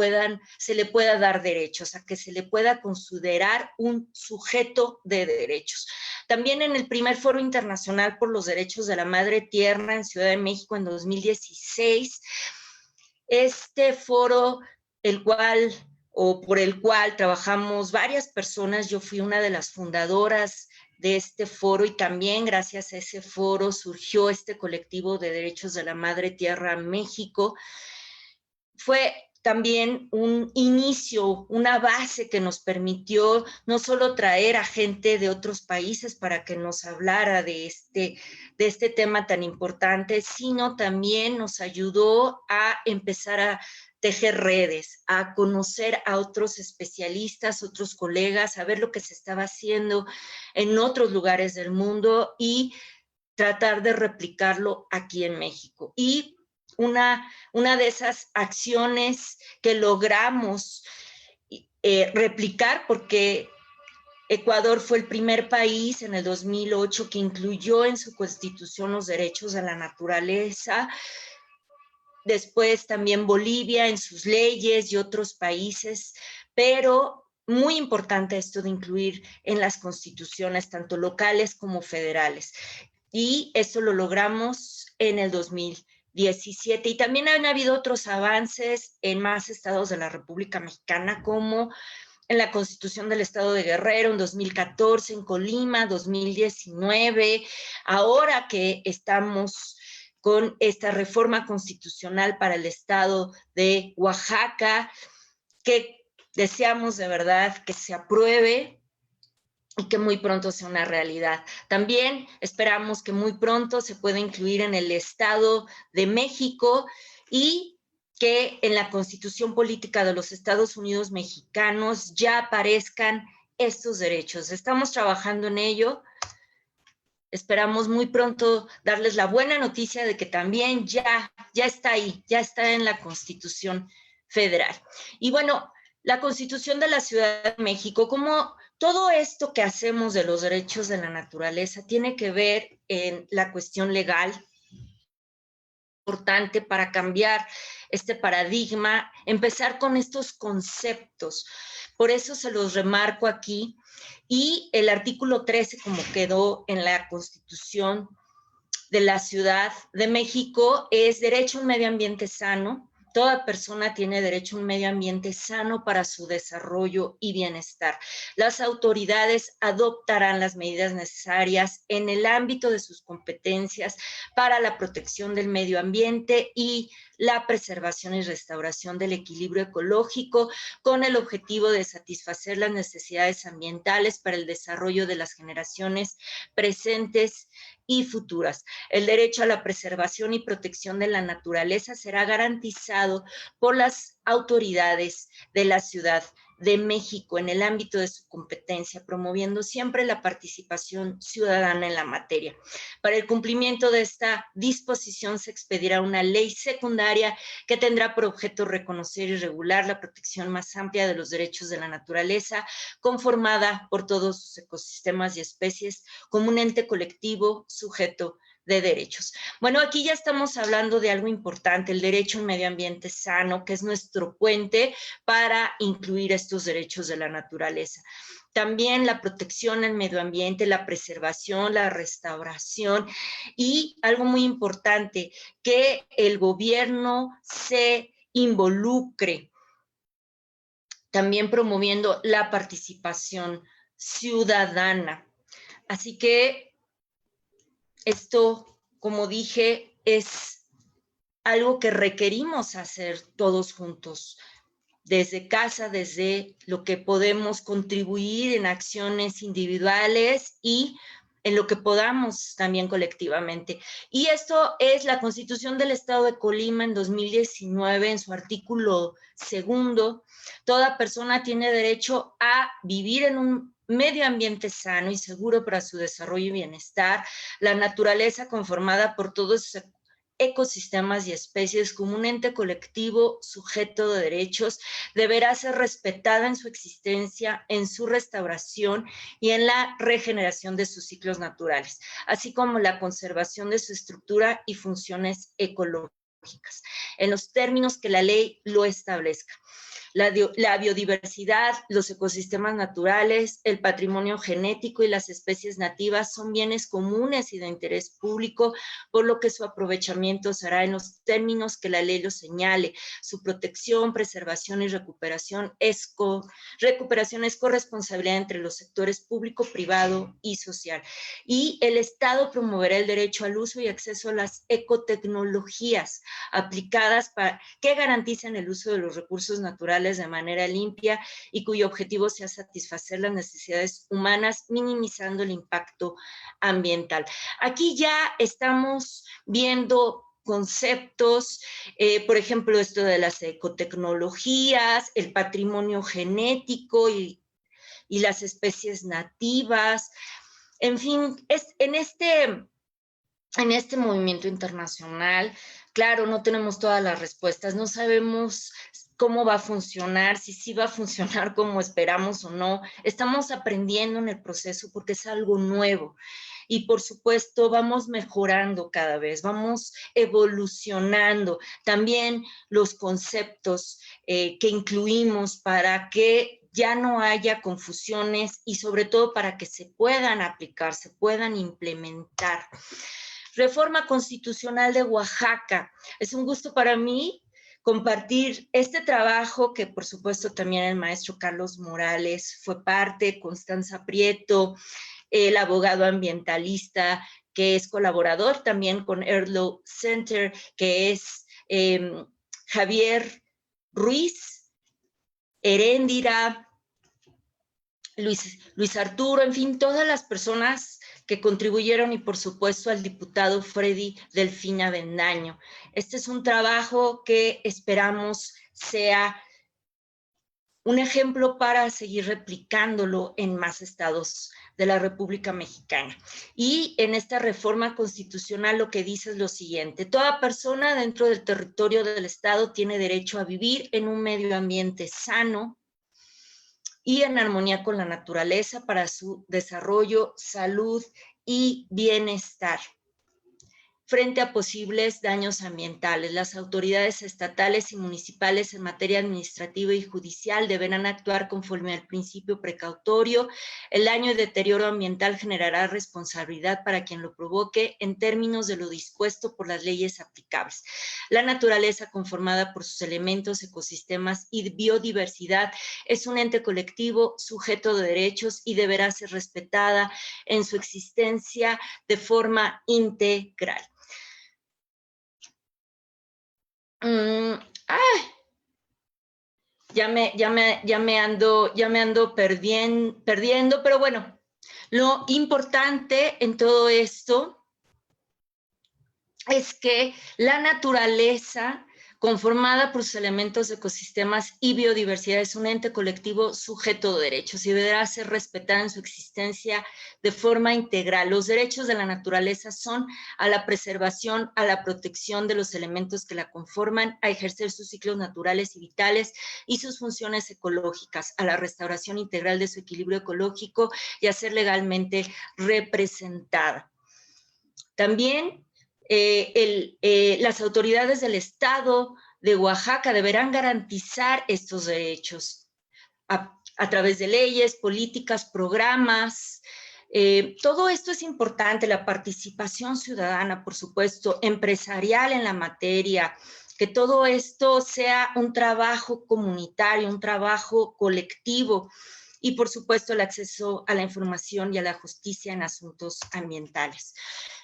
se le pueda dar derechos, a que se le pueda considerar un sujeto de derechos. También en el primer Foro Internacional por los Derechos de la Madre Tierra en Ciudad de México en 2016, este foro, por el cual trabajamos varias personas, yo fui una de las fundadoras de este foro y también gracias a ese foro surgió este colectivo de derechos de la Madre Tierra México. Fue también un inicio, una base que nos permitió no solo traer a gente de otros países para que nos hablara de este tema tan importante, sino también nos ayudó a empezar a tejer redes, a conocer a otros especialistas, otros colegas, a ver lo que se estaba haciendo en otros lugares del mundo y tratar de replicarlo aquí en México. Y una de esas acciones que logramos replicar, porque Ecuador fue el primer país en el 2008 que incluyó en su constitución los derechos de la naturaleza. Después también Bolivia en sus leyes y otros países, pero muy importante esto de incluir en las constituciones tanto locales como federales. Y esto lo logramos en el 2017. Y también han habido otros avances en más estados de la República Mexicana, como en la Constitución del Estado de Guerrero en 2014, en Colima 2019, ahora que estamos con esta reforma constitucional para el Estado de Oaxaca, que deseamos de verdad que se apruebe y que muy pronto sea una realidad. También esperamos que muy pronto se pueda incluir en el Estado de México y que en la Constitución Política de los Estados Unidos Mexicanos ya aparezcan estos derechos. Estamos trabajando en ello. Esperamos muy pronto darles la buena noticia de que también ya está ahí, ya está en la Constitución Federal. Y bueno, la Constitución de la Ciudad de México, como todo esto que hacemos de los derechos de la naturaleza tiene que ver en la cuestión legal, importante para cambiar este paradigma, empezar con estos conceptos. Por eso se los remarco aquí. Y el artículo 13, como quedó en la Constitución de la Ciudad de México, es derecho a un medio ambiente sano. Toda persona tiene derecho a un medio ambiente sano para su desarrollo y bienestar. Las autoridades adoptarán las medidas necesarias en el ámbito de sus competencias para la protección del medio ambiente y la preservación y restauración del equilibrio ecológico con el objetivo de satisfacer las necesidades ambientales para el desarrollo de las generaciones presentes y futuras. El derecho a la preservación y protección de la naturaleza será garantizado por las autoridades de la Ciudad de México en el ámbito de su competencia, promoviendo siempre la participación ciudadana en la materia. Para el cumplimiento de esta disposición se expedirá una ley secundaria que tendrá por objeto reconocer y regular la protección más amplia de los derechos de la naturaleza, conformada por todos sus ecosistemas y especies como un ente colectivo sujeto de derechos. Bueno, aquí ya estamos hablando de algo importante, el derecho a un medio ambiente sano, que es nuestro puente para incluir estos derechos de la naturaleza. También la protección al medio ambiente, la preservación, la restauración y algo muy importante, que el gobierno se involucre, también promoviendo la participación ciudadana. Así que esto, como dije, es algo que requerimos hacer todos juntos, desde casa, desde lo que podemos contribuir en acciones individuales y en lo que podamos también colectivamente. Y esto es la Constitución del Estado de Colima en 2019, en su artículo 2. Toda persona tiene derecho a vivir en un medio ambiente sano y seguro para su desarrollo y bienestar. La naturaleza conformada por todos sus ecosistemas y especies como un ente colectivo sujeto de derechos deberá ser respetada en su existencia, en su restauración y en la regeneración de sus ciclos naturales, así como la conservación de su estructura y funciones ecológicas, en los términos que la ley lo establezca. La biodiversidad, los ecosistemas naturales, el patrimonio genético y las especies nativas son bienes comunes y de interés público, por lo que su aprovechamiento se hará en los términos que la ley lo señale. Su protección, preservación y recuperación es corresponsabilidad entre los sectores público, privado y social. Y el Estado promoverá el derecho al uso y acceso a las ecotecnologías aplicadas que garanticen el uso de los recursos naturales de manera limpia y cuyo objetivo sea satisfacer las necesidades humanas, minimizando el impacto ambiental. Aquí ya estamos viendo conceptos, por ejemplo, esto de las ecotecnologías, el patrimonio genético y las especies nativas. En fin, en este movimiento internacional, claro, no tenemos todas las respuestas, no sabemos cómo va a funcionar, si sí va a funcionar como esperamos o no. Estamos aprendiendo en el proceso porque es algo nuevo. Y por supuesto vamos mejorando cada vez, vamos evolucionando también los conceptos que incluimos para que ya no haya confusiones y sobre todo para que se puedan aplicar, se puedan implementar. Reforma Constitucional de Oaxaca. Es un gusto para mí compartir este trabajo que por supuesto también el maestro Carlos Morales fue parte, Constanza Prieto, el abogado ambientalista que es colaborador también con Earth Law Center, que es Javier Ruiz, Heréndira, Luis Arturo, en fin, todas las personas que contribuyeron y por supuesto al diputado Freddy Delfín Avendaño. Este es un trabajo que esperamos sea un ejemplo para seguir replicándolo en más estados de la República Mexicana. Y en esta reforma constitucional lo que dice es lo siguiente: toda persona dentro del territorio del estado tiene derecho a vivir en un medio ambiente sano y en armonía con la naturaleza para su desarrollo, salud y bienestar. Frente a posibles daños ambientales, las autoridades estatales y municipales en materia administrativa y judicial deberán actuar conforme al principio precautorio. El daño y deterioro ambiental generará responsabilidad para quien lo provoque en términos de lo dispuesto por las leyes aplicables. La naturaleza, conformada por sus elementos, ecosistemas y biodiversidad, es un ente colectivo sujeto de derechos y deberá ser respetada en su existencia de forma integral. Ya me ando perdiendo, pero bueno, lo importante en todo esto es que la naturaleza, conformada por sus elementos, ecosistemas y biodiversidad, es un ente colectivo sujeto de derechos y deberá ser respetada en su existencia de forma integral. Los derechos de la naturaleza son a la preservación, a la protección de los elementos que la conforman, a ejercer sus ciclos naturales y vitales y sus funciones ecológicas, a la restauración integral de su equilibrio ecológico y a ser legalmente representada. También las autoridades del Estado de Oaxaca deberán garantizar estos derechos a través de leyes, políticas, programas. Todo esto es importante, la participación ciudadana, por supuesto, empresarial en la materia, que todo esto sea un trabajo comunitario, un trabajo colectivo, y por supuesto el acceso a la información y a la justicia en asuntos ambientales.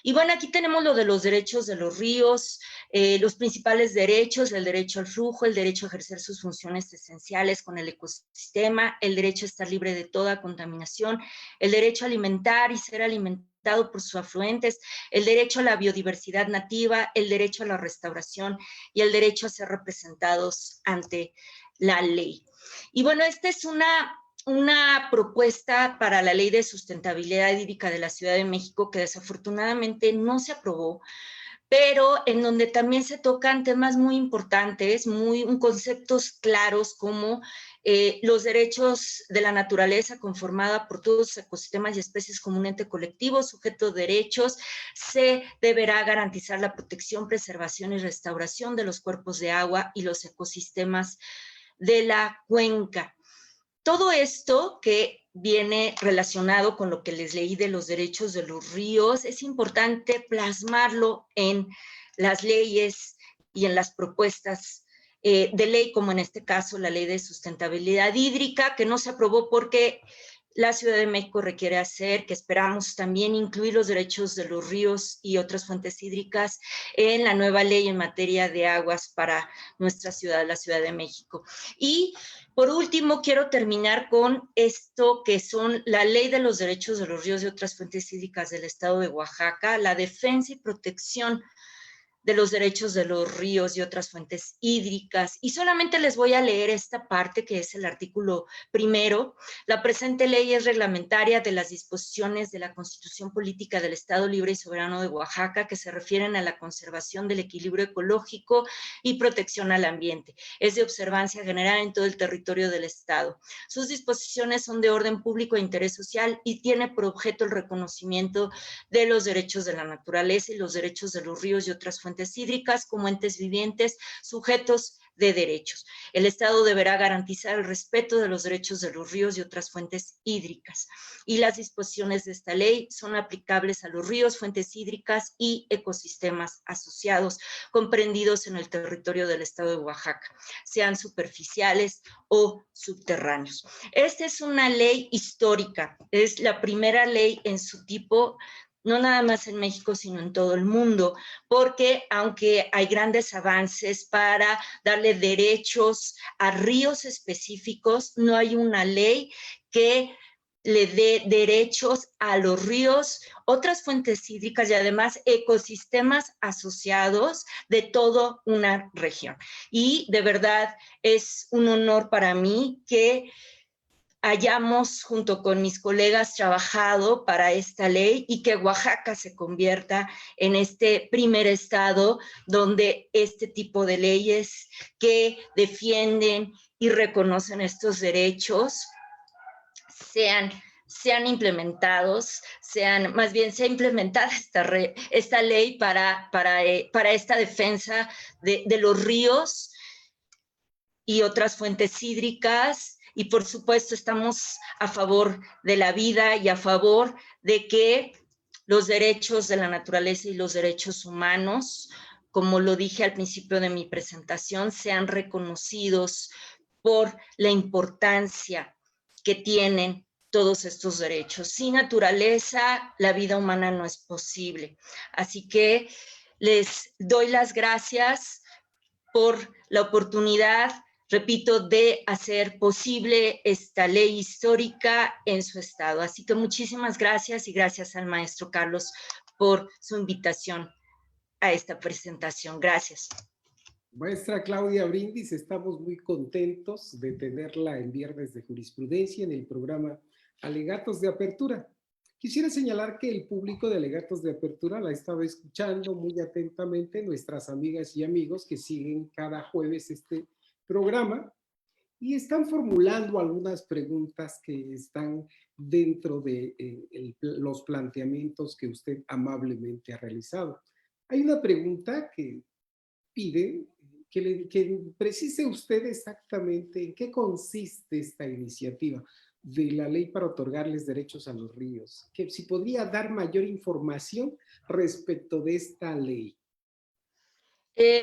Y bueno, aquí tenemos lo de los derechos de los ríos, los principales derechos, el derecho al flujo, el derecho a ejercer sus funciones esenciales con el ecosistema, el derecho a estar libre de toda contaminación, el derecho a alimentar y ser alimentado por sus afluentes, el derecho a la biodiversidad nativa, el derecho a la restauración y el derecho a ser representados ante la ley. Y bueno, esta es una propuesta para la Ley de Sustentabilidad Hídrica de la Ciudad de México que desafortunadamente no se aprobó, pero en donde también se tocan temas muy importantes, conceptos claros como los derechos de la naturaleza conformada por todos los ecosistemas y especies como un ente colectivo, sujeto de derechos. Se deberá garantizar la protección, preservación y restauración de los cuerpos de agua y los ecosistemas de la cuenca. Todo esto que viene relacionado con lo que les leí de los derechos de los ríos, es importante plasmarlo en las leyes y en las propuestas de ley, como en este caso la Ley de Sustentabilidad Hídrica, que no se aprobó porque la Ciudad de México requiere hacer, que esperamos también incluir los derechos de los ríos y otras fuentes hídricas en la nueva ley en materia de aguas para nuestra ciudad, la Ciudad de México. Y por último, quiero terminar con esto que son la Ley de los Derechos de los Ríos y otras fuentes hídricas del Estado de Oaxaca, la defensa y protección de los derechos de los ríos y otras fuentes hídricas. Y solamente les voy a leer esta parte que es el artículo primero. La presente ley es reglamentaria de las disposiciones de la Constitución Política del Estado Libre y Soberano de Oaxaca que se refieren a la conservación del equilibrio ecológico y protección al ambiente. Es de observancia general en todo el territorio del Estado. Sus disposiciones son de orden público e interés social y tiene por objeto el reconocimiento de los derechos de la naturaleza y los derechos de los ríos y otras fuentes hídricas como entes vivientes sujetos de derechos. El Estado deberá garantizar el respeto de los derechos de los ríos y otras fuentes hídricas. Y las disposiciones de esta ley son aplicables a los ríos, fuentes hídricas y ecosistemas asociados comprendidos en el territorio del Estado de Oaxaca, sean superficiales o subterráneos. Esta es una ley histórica, es la primera ley en su tipo, no nada más en México, sino en todo el mundo, porque aunque hay grandes avances para darle derechos a ríos específicos, no hay una ley que le dé derechos a los ríos, otras fuentes hídricas y además ecosistemas asociados de toda una región. Y de verdad es un honor para mí que hayamos, junto con mis colegas, trabajado para esta ley y que Oaxaca se convierta en este primer estado donde este tipo de leyes que defienden y reconocen estos derechos sean implementados, más bien sea implementada esta ley para esta defensa de los ríos y otras fuentes hídricas. Y por supuesto estamos a favor de la vida y a favor de que los derechos de la naturaleza y los derechos humanos, como lo dije al principio de mi presentación, sean reconocidos por la importancia que tienen todos estos derechos. Sin naturaleza, la vida humana no es posible. Así que les doy las gracias por la oportunidad, repito, de hacer posible esta ley histórica en su estado. Así que muchísimas gracias y gracias al maestro Carlos por su invitación a esta presentación. Gracias. Maestra Claudia Brindis, estamos muy contentos de tenerla en Viernes de Jurisprudencia en el programa Alegatos de Apertura. Quisiera señalar que el público de Alegatos de Apertura la estaba escuchando muy atentamente, nuestras amigas y amigos que siguen cada jueves este programa. y están formulando algunas preguntas que están dentro de los planteamientos que usted amablemente ha realizado. Hay una pregunta que pide que precise usted exactamente en qué consiste esta iniciativa de la ley para otorgarles derechos a los ríos, que si podría dar mayor información respecto de esta ley.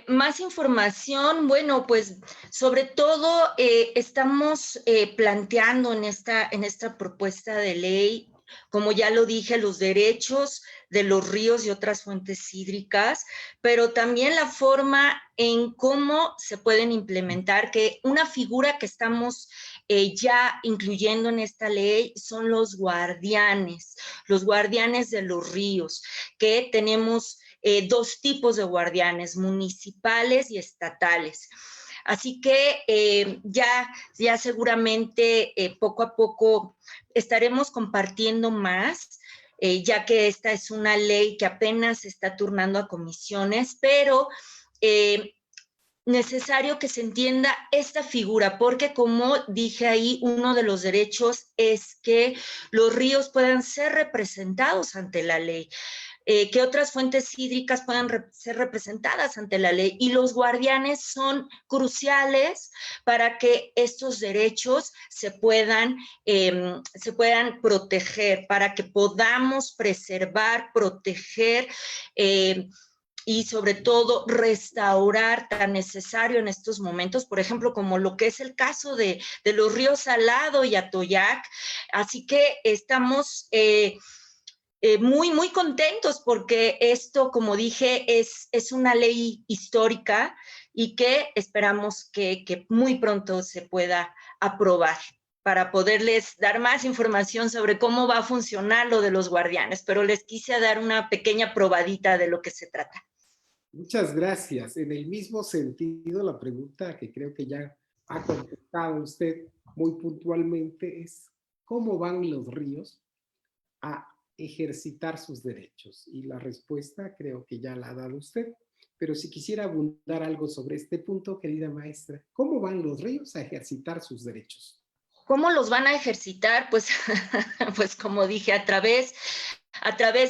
Más información, bueno, pues sobre todo estamos planteando en esta propuesta de ley, como ya lo dije, los derechos de los ríos y otras fuentes hídricas, pero también la forma en cómo se pueden implementar, que una figura que estamos ya incluyendo en esta ley son los guardianes de los ríos, que tenemos dos tipos de guardianes, municipales y estatales. Así que ya seguramente poco a poco estaremos compartiendo más, ya que esta es una ley que apenas se está turnando a comisiones, pero necesario que se entienda esta figura, porque como dije ahí, uno de los derechos es que los ríos puedan ser representados ante la ley. Que otras fuentes hídricas puedan ser representadas ante la ley, y los guardianes son cruciales para que estos derechos se puedan proteger, para que podamos preservar, proteger y sobre todo restaurar, tan necesario en estos momentos, por ejemplo, como lo que es el caso de los ríos Salado y Atoyac. Así que estamos muy contentos porque esto, como dije, es una ley histórica y que esperamos que muy pronto se pueda aprobar para poderles dar más información sobre cómo va a funcionar lo de los guardianes, pero les quise dar una pequeña probadita de lo que se trata. Muchas gracias. En el mismo sentido, la pregunta que creo que ya ha contestado usted muy puntualmente es ¿cómo van los ríos a ejercitar sus derechos? Y la respuesta creo que ya la ha dado usted. Pero si quisiera abundar algo sobre este punto, querida maestra, ¿cómo van los ríos a ejercitar sus derechos? ¿Cómo los van a ejercitar? Pues, pues como dije, a través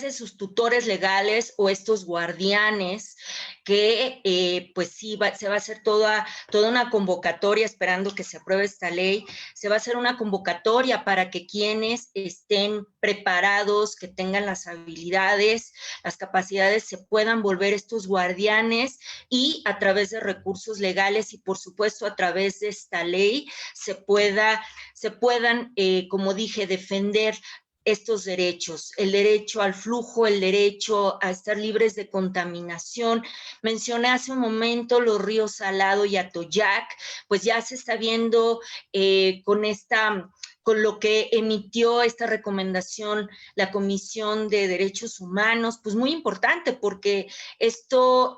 de sus tutores legales o estos guardianes, que pues sí, se va a hacer toda una convocatoria, esperando que se apruebe esta ley, se va a hacer una convocatoria para que quienes estén preparados, que tengan las habilidades, las capacidades, se puedan volver estos guardianes, y a través de recursos legales y por supuesto a través de esta ley se puedan, como dije, defender estos derechos, el derecho al flujo, el derecho a estar libres de contaminación. Mencioné hace un momento los ríos Salado y Atoyac, pues ya se está viendo con lo que emitió esta recomendación la Comisión de Derechos Humanos, pues muy importante, porque esto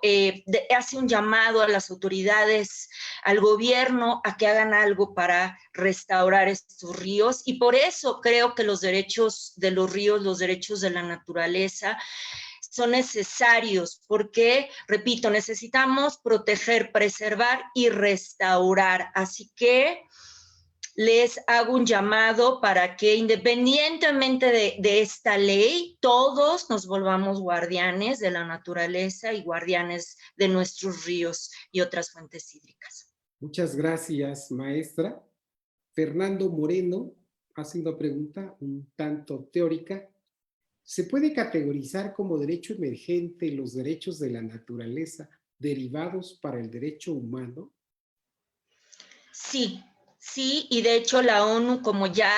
hace un llamado a las autoridades, al gobierno, a que hagan algo para restaurar estos ríos, y por eso creo que los derechos de los ríos, los derechos de la naturaleza, son necesarios porque, repito, necesitamos proteger, preservar y restaurar. Así que les hago un llamado para que, independientemente de esta ley, todos nos volvamos guardianes de la naturaleza y guardianes de nuestros ríos y otras fuentes hídricas. Muchas gracias, maestra. Fernando Moreno hace una pregunta un tanto teórica. ¿Se puede categorizar como derecho emergente los derechos de la naturaleza derivados para el derecho humano? Sí, sí, y de hecho la ONU, como ya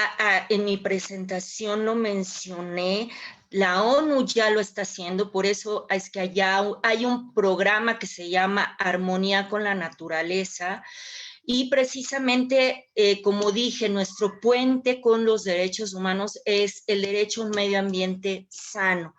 en mi presentación lo mencioné, la ONU ya lo está haciendo, por eso es que allá hay un programa que se llama Armonía con la Naturaleza, y precisamente, como dije, nuestro puente con los derechos humanos es el derecho a un medio ambiente sano.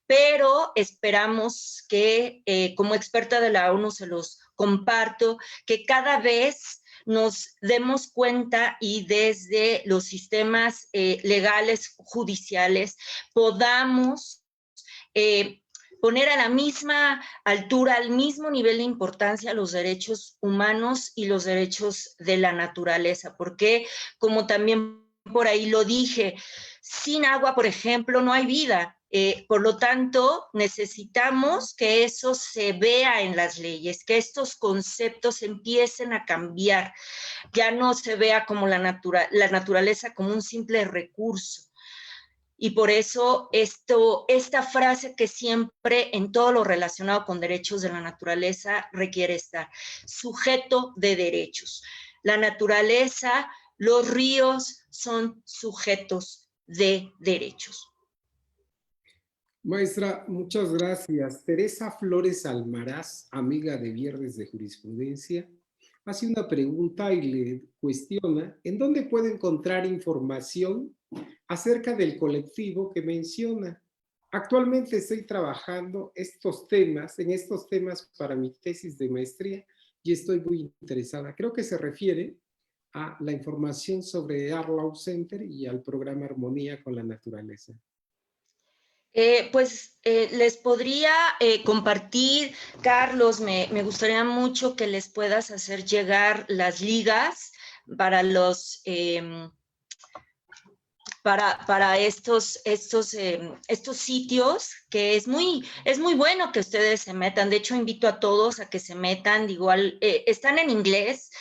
Pero esperamos que, como experta de la ONU se los comparto, que cada vez nos demos cuenta y desde los sistemas legales judiciales podamos poner a la misma altura, al mismo nivel de importancia los derechos humanos y los derechos de la naturaleza, porque como también por ahí lo dije, sin agua, por ejemplo, no hay vida. Por lo tanto, necesitamos que eso se vea en las leyes, que estos conceptos empiecen a cambiar, ya no se vea como la naturaleza como un simple recurso. Y por eso esta frase que siempre en todo lo relacionado con derechos de la naturaleza requiere estar, sujeto de derechos. La naturaleza, los ríos son sujetos de derechos. Maestra, muchas gracias. Teresa Flores Almaraz, amiga de Viernes de Jurisprudencia, hace una pregunta y le cuestiona en dónde puede encontrar información acerca del colectivo que menciona. Actualmente estoy trabajando en estos temas para mi tesis de maestría y estoy muy interesada. Creo que se refiere a la información sobre Arlau Center y al programa Armonía con la Naturaleza. Les podría compartir, Carlos, me gustaría mucho que les puedas hacer llegar las ligas para los... para estos sitios, que es muy bueno que ustedes se metan. De hecho, invito a todos a que se metan. Igual, están en inglés,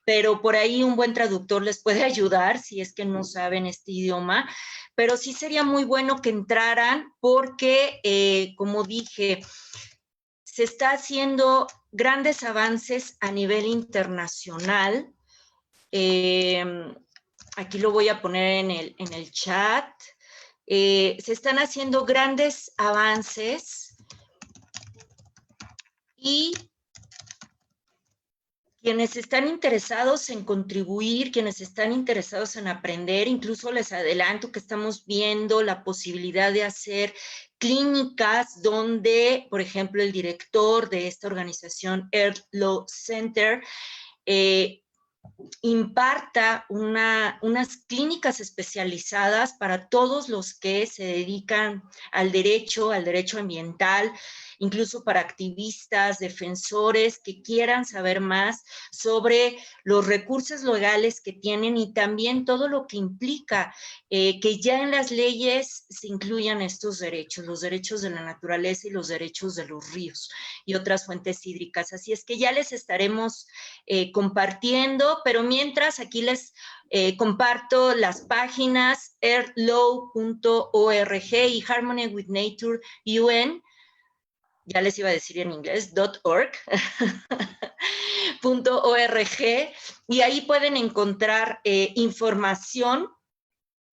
pero por ahí un buen traductor les puede ayudar si es que no saben este idioma. Pero sí sería muy bueno que entraran porque, como dije, se está haciendo grandes avances a nivel internacional. Aquí lo voy a poner en el chat. Se están haciendo grandes avances y quienes están interesados en contribuir, quienes están interesados en aprender, incluso les adelanto que estamos viendo la posibilidad de hacer clínicas donde, por ejemplo, el director de esta organización, Earth Law Center, imparta unas clínicas especializadas para todos los que se dedican al derecho ambiental, incluso para activistas, defensores que quieran saber más sobre los recursos legales que tienen y también todo lo que implica que ya en las leyes se incluyan estos derechos, los derechos de la naturaleza y los derechos de los ríos y otras fuentes hídricas. Así es que ya les estaremos compartiendo, pero mientras aquí les comparto las páginas earthlaw.org y Harmony with Nature UN, ya les iba a decir en inglés, .org, .org, y ahí pueden encontrar información.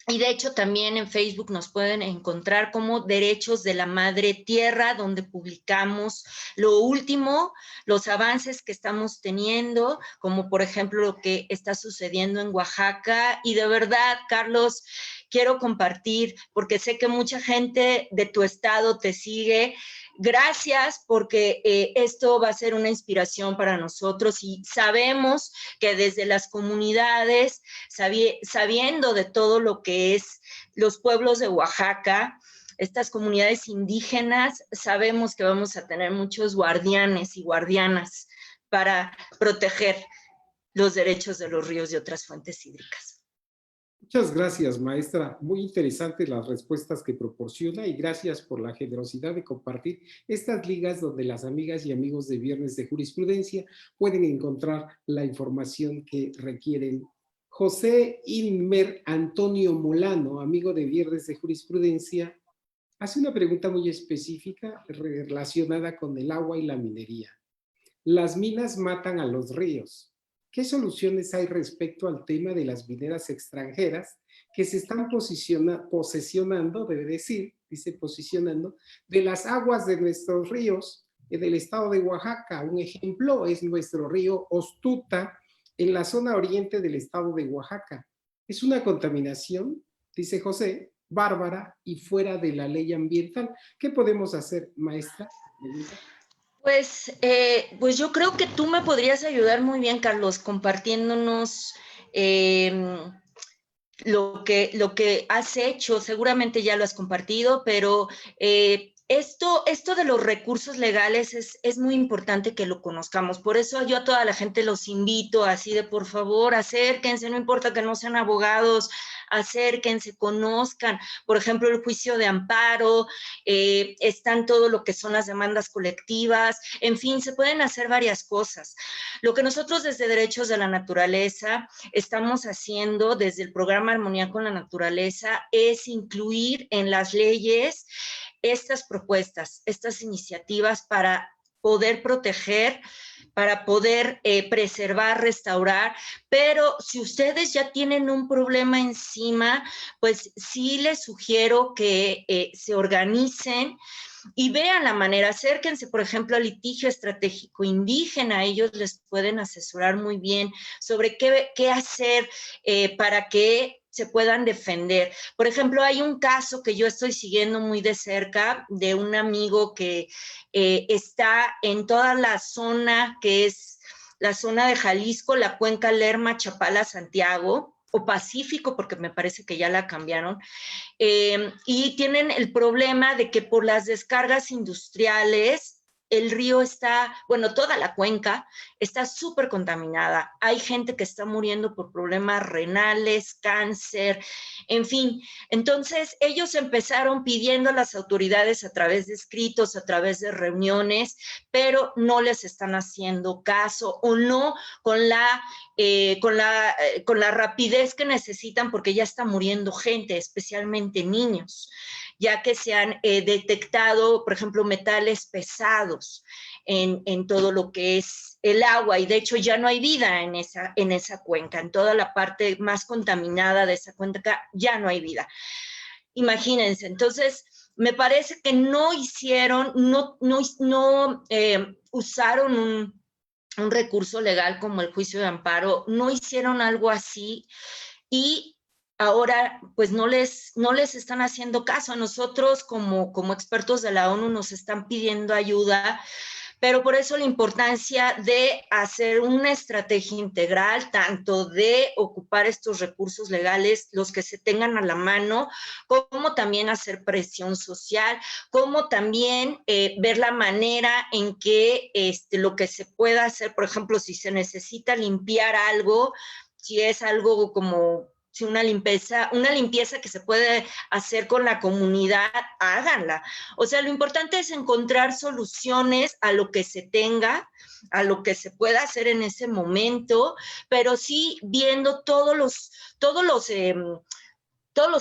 Y de hecho también en Facebook nos pueden encontrar como Derechos de la Madre Tierra, donde publicamos lo último, los avances que estamos teniendo, como por ejemplo lo que está sucediendo en Oaxaca. Y de verdad, Carlos, quiero compartir, porque sé que mucha gente de tu estado te sigue. Gracias, porque esto va a ser una inspiración para nosotros y sabemos que desde las comunidades, sabiendo de todo lo que es los pueblos de Oaxaca, estas comunidades indígenas, sabemos que vamos a tener muchos guardianes y guardianas para proteger los derechos de los ríos y otras fuentes hídricas. Muchas gracias, maestra. Muy interesantes las respuestas que proporciona y gracias por la generosidad de compartir estas ligas donde las amigas y amigos de Viernes de Jurisprudencia pueden encontrar la información que requieren. José Inmer Antonio Molano, amigo de Viernes de Jurisprudencia, hace una pregunta muy específica relacionada con el agua y la minería. Las minas matan a los ríos. ¿Qué soluciones hay respecto al tema de las mineras extranjeras que se están posesionando, posicionando, de las aguas de nuestros ríos en el estado de Oaxaca? Un ejemplo es nuestro río Ostuta, en la zona oriente del estado de Oaxaca. Es una contaminación, dice José, bárbara y fuera de la ley ambiental. ¿Qué podemos hacer, maestra? Pues yo creo que tú me podrías ayudar muy bien, Carlos, compartiéndonos lo que has hecho. Seguramente ya lo has compartido, pero Esto de los recursos legales es muy importante que lo conozcamos. Por eso yo a toda la gente los invito así de, por favor, acérquense, no importa que no sean abogados, acérquense, conozcan. Por ejemplo, el juicio de amparo, están todo lo que son las demandas colectivas, en fin, se pueden hacer varias cosas. Lo que nosotros desde Derechos de la Naturaleza estamos haciendo desde el programa Armonía con la Naturaleza es incluir en las leyes estas propuestas, estas iniciativas para poder proteger, para poder preservar, restaurar, pero si ustedes ya tienen un problema encima, pues sí les sugiero que se organicen y vean la manera, acérquense, por ejemplo, al litigio estratégico indígena, ellos les pueden asesorar muy bien sobre qué hacer para que se puedan defender. Por ejemplo, hay un caso que yo estoy siguiendo muy de cerca de un amigo que está en toda la zona que es la zona de Jalisco, la cuenca Lerma, Chapala, Santiago, o Pacífico, porque me parece que ya la cambiaron, y tienen el problema de que por las descargas industriales el río está, bueno, toda la cuenca está súper contaminada. Hay gente que está muriendo por problemas renales, cáncer, en fin. Entonces, ellos empezaron pidiendo a las autoridades a través de escritos, a través de reuniones, pero no les están haciendo caso o no con la rapidez que necesitan porque ya está muriendo gente, especialmente niños, ya que se han detectado, por ejemplo, metales pesados en todo lo que es el agua y de hecho ya no hay vida en esa cuenca, en toda la parte más contaminada de esa cuenca ya no hay vida. Imagínense, entonces me parece que no hicieron, no usaron un recurso legal como el juicio de amparo, no hicieron algo así y ahora pues no les están haciendo caso. A nosotros como expertos de la ONU nos están pidiendo ayuda, pero por eso la importancia de hacer una estrategia integral, tanto de ocupar estos recursos legales, los que se tengan a la mano, como también hacer presión social, como también ver la manera en que lo que se pueda hacer, por ejemplo, si se necesita limpiar algo, si es algo como si una limpieza que se puede hacer con la comunidad, háganla. O sea, lo importante es encontrar soluciones a lo que se tenga, a lo que se pueda hacer en ese momento, pero sí viendo todos los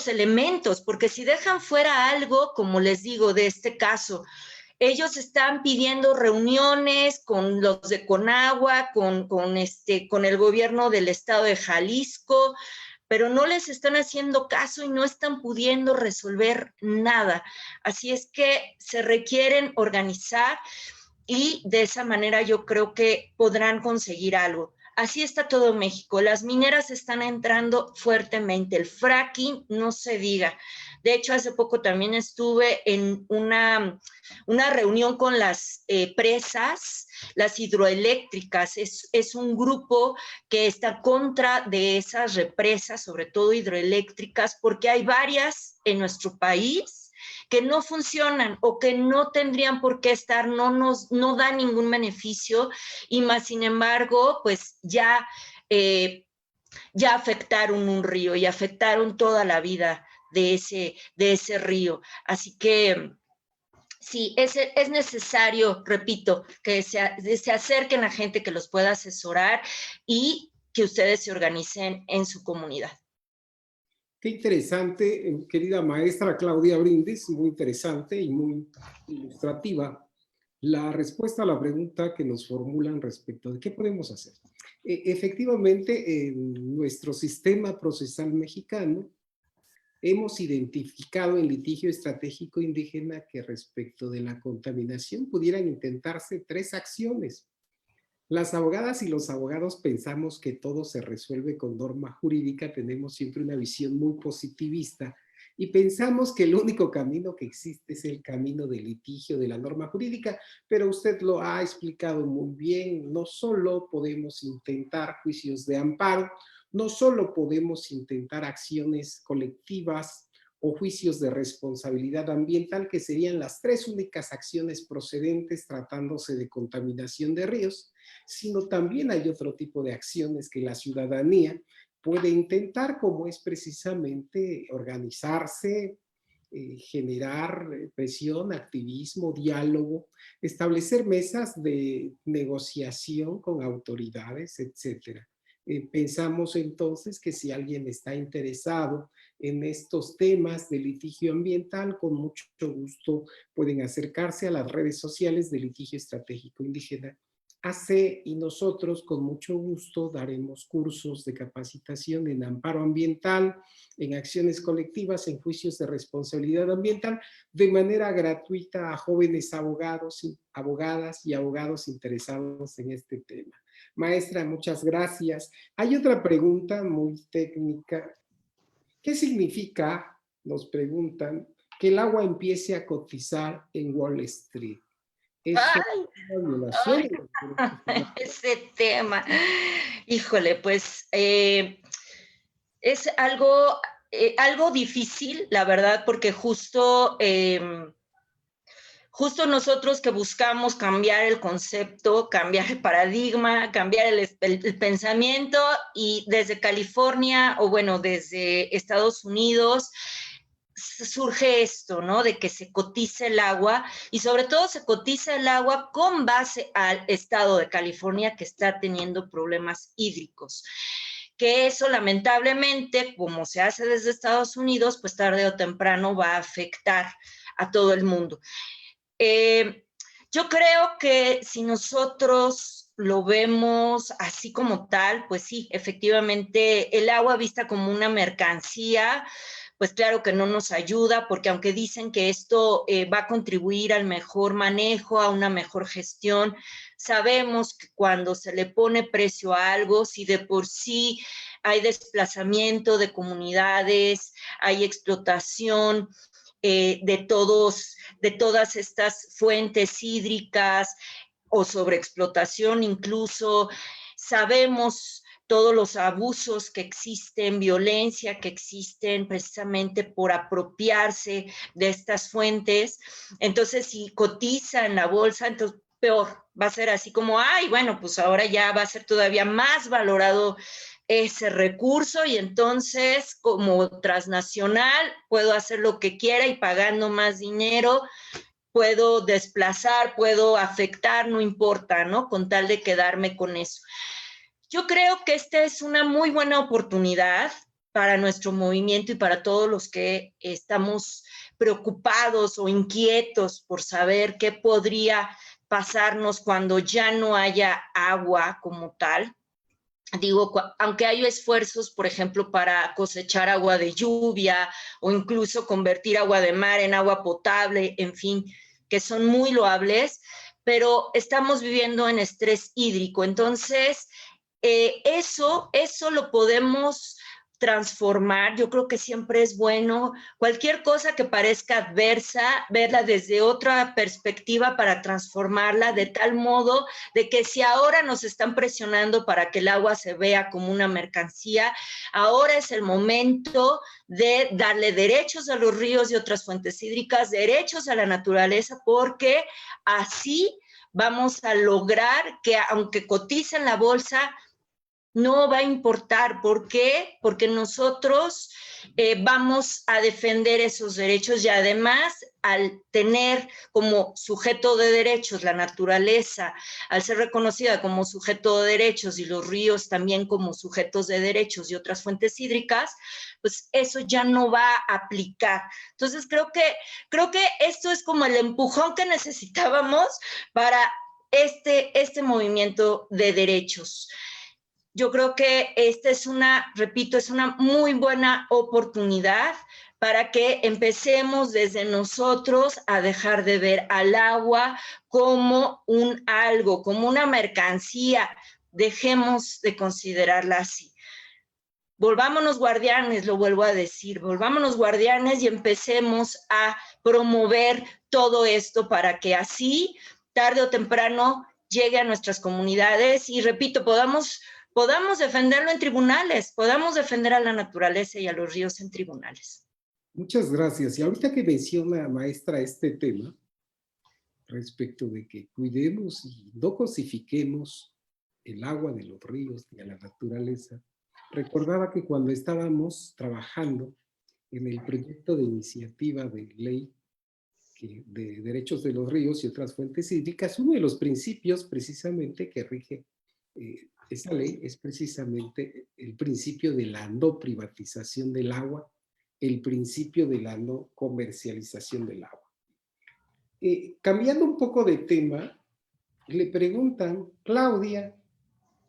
elementos, porque si dejan fuera algo, como les digo, de este caso, ellos están pidiendo reuniones con los de Conagua, con el gobierno del estado de Jalisco, pero no les están haciendo caso y no están pudiendo resolver nada. Así es que se requieren organizar y de esa manera yo creo que podrán conseguir algo. Así está todo México. Las mineras están entrando fuertemente. El fracking, no se diga. De hecho, hace poco también estuve en una reunión con las presas, las hidroeléctricas. Es un grupo que está contra de esas represas, sobre todo hidroeléctricas, porque hay varias en nuestro país que no funcionan o que no tendrían por qué estar, no dan ningún beneficio y más sin embargo, pues ya afectaron un río y afectaron toda la vida de ese río. Así que sí, es necesario, repito, que se acerquen a gente que los pueda asesorar y que ustedes se organicen en su comunidad. Qué interesante, querida maestra Claudia Brindis, muy interesante y muy ilustrativa la respuesta a la pregunta que nos formulan respecto de qué podemos hacer. Efectivamente, en nuestro sistema procesal mexicano hemos identificado en litigio estratégico indígena que respecto de la contaminación pudieran intentarse 3 acciones. Las abogadas y los abogados pensamos que todo se resuelve con norma jurídica, tenemos siempre una visión muy positivista y pensamos que el único camino que existe es el camino del litigio de la norma jurídica, pero usted lo ha explicado muy bien, no solo podemos intentar juicios de amparo, no solo podemos intentar acciones colectivas o juicios de responsabilidad ambiental, que serían las 3 únicas acciones procedentes tratándose de contaminación de ríos, sino también hay otro tipo de acciones que la ciudadanía puede intentar, como es precisamente organizarse, generar presión, activismo, diálogo, establecer mesas de negociación con autoridades, etcétera. Pensamos entonces que si alguien está interesado en estos temas de litigio ambiental, con mucho gusto pueden acercarse a las redes sociales de Litigio Estratégico Indígena AC, y nosotros con mucho gusto daremos cursos de capacitación en amparo ambiental, en acciones colectivas, en juicios de responsabilidad ambiental, de manera gratuita a jóvenes abogados, abogadas y abogados interesados en este tema. Maestra, muchas gracias. Hay otra pregunta muy técnica. ¿Qué significa, nos preguntan, que el agua empiece a cotizar en Wall Street? ¿Eso Ay, es una violación? ese tema. Híjole, pues es algo difícil, la verdad, porque justo nosotros que buscamos cambiar el concepto, cambiar el paradigma, cambiar el pensamiento, y desde California, o bueno, desde Estados Unidos, surge esto, ¿no? De que se cotice el agua, y sobre todo se cotiza el agua con base al estado de California, que está teniendo problemas hídricos. Que eso lamentablemente, como se hace desde Estados Unidos, pues tarde o temprano va a afectar a todo el mundo. Yo creo que si nosotros lo vemos así como tal, pues sí, efectivamente, el agua vista como una mercancía, pues claro que no nos ayuda, porque aunque dicen que esto va a contribuir al mejor manejo, a una mejor gestión, sabemos que cuando se le pone precio a algo, si de por sí hay desplazamiento de comunidades, hay explotación de todas estas fuentes hídricas o sobreexplotación incluso, sabemos todos los abusos que existen, violencia que existen precisamente por apropiarse de estas fuentes. Entonces, si cotiza en la bolsa, entonces peor, va a ser así como, ay, bueno, pues ahora ya va a ser todavía más valorado ese recurso, y entonces como transnacional puedo hacer lo que quiera y pagando más dinero puedo desplazar, puedo afectar, no importa, ¿no? Con tal de quedarme con eso. Yo creo que esta es una muy buena oportunidad para nuestro movimiento y para todos los que estamos preocupados o inquietos por saber qué podría pasarnos cuando ya no haya agua como tal. Digo, aunque hay esfuerzos, por ejemplo, para cosechar agua de lluvia o incluso convertir agua de mar en agua potable, en fin, que son muy loables, pero estamos viviendo en estrés hídrico. Entonces, eso lo podemos transformar. Yo creo que siempre es bueno cualquier cosa que parezca adversa, verla desde otra perspectiva para transformarla de tal modo de que si ahora nos están presionando para que el agua se vea como una mercancía, ahora es el momento de darle derechos a los ríos y otras fuentes hídricas, derechos a la naturaleza, porque así vamos a lograr que aunque cotice en la bolsa, no va a importar. ¿Por qué? Porque nosotros vamos a defender esos derechos, y además al tener como sujeto de derechos la naturaleza, al ser reconocida como sujeto de derechos y los ríos también como sujetos de derechos y otras fuentes hídricas, pues eso ya no va a aplicar. Entonces creo que esto es como el empujón que necesitábamos para este movimiento de derechos. Yo creo que esta es repito, es una muy buena oportunidad para que empecemos desde nosotros a dejar de ver al agua como algo, como una mercancía. Dejemos de considerarla así. Volvámonos guardianes, lo vuelvo a decir, volvámonos guardianes y empecemos a promover todo esto para que así, tarde o temprano, llegue a nuestras comunidades y, repito, podamos defenderlo en tribunales, podamos defender a la naturaleza y a los ríos en tribunales. Muchas gracias. Y ahorita que menciona, maestra, este tema, respecto de que cuidemos y no cosifiquemos el agua de los ríos ni a la naturaleza, recordaba que cuando estábamos trabajando en el proyecto de iniciativa de ley de derechos de los ríos y otras fuentes hídricas, uno de los principios precisamente que rige esa ley es precisamente el principio de la no privatización del agua, el principio de la no comercialización del agua. Cambiando un poco de tema, le preguntan, Claudia,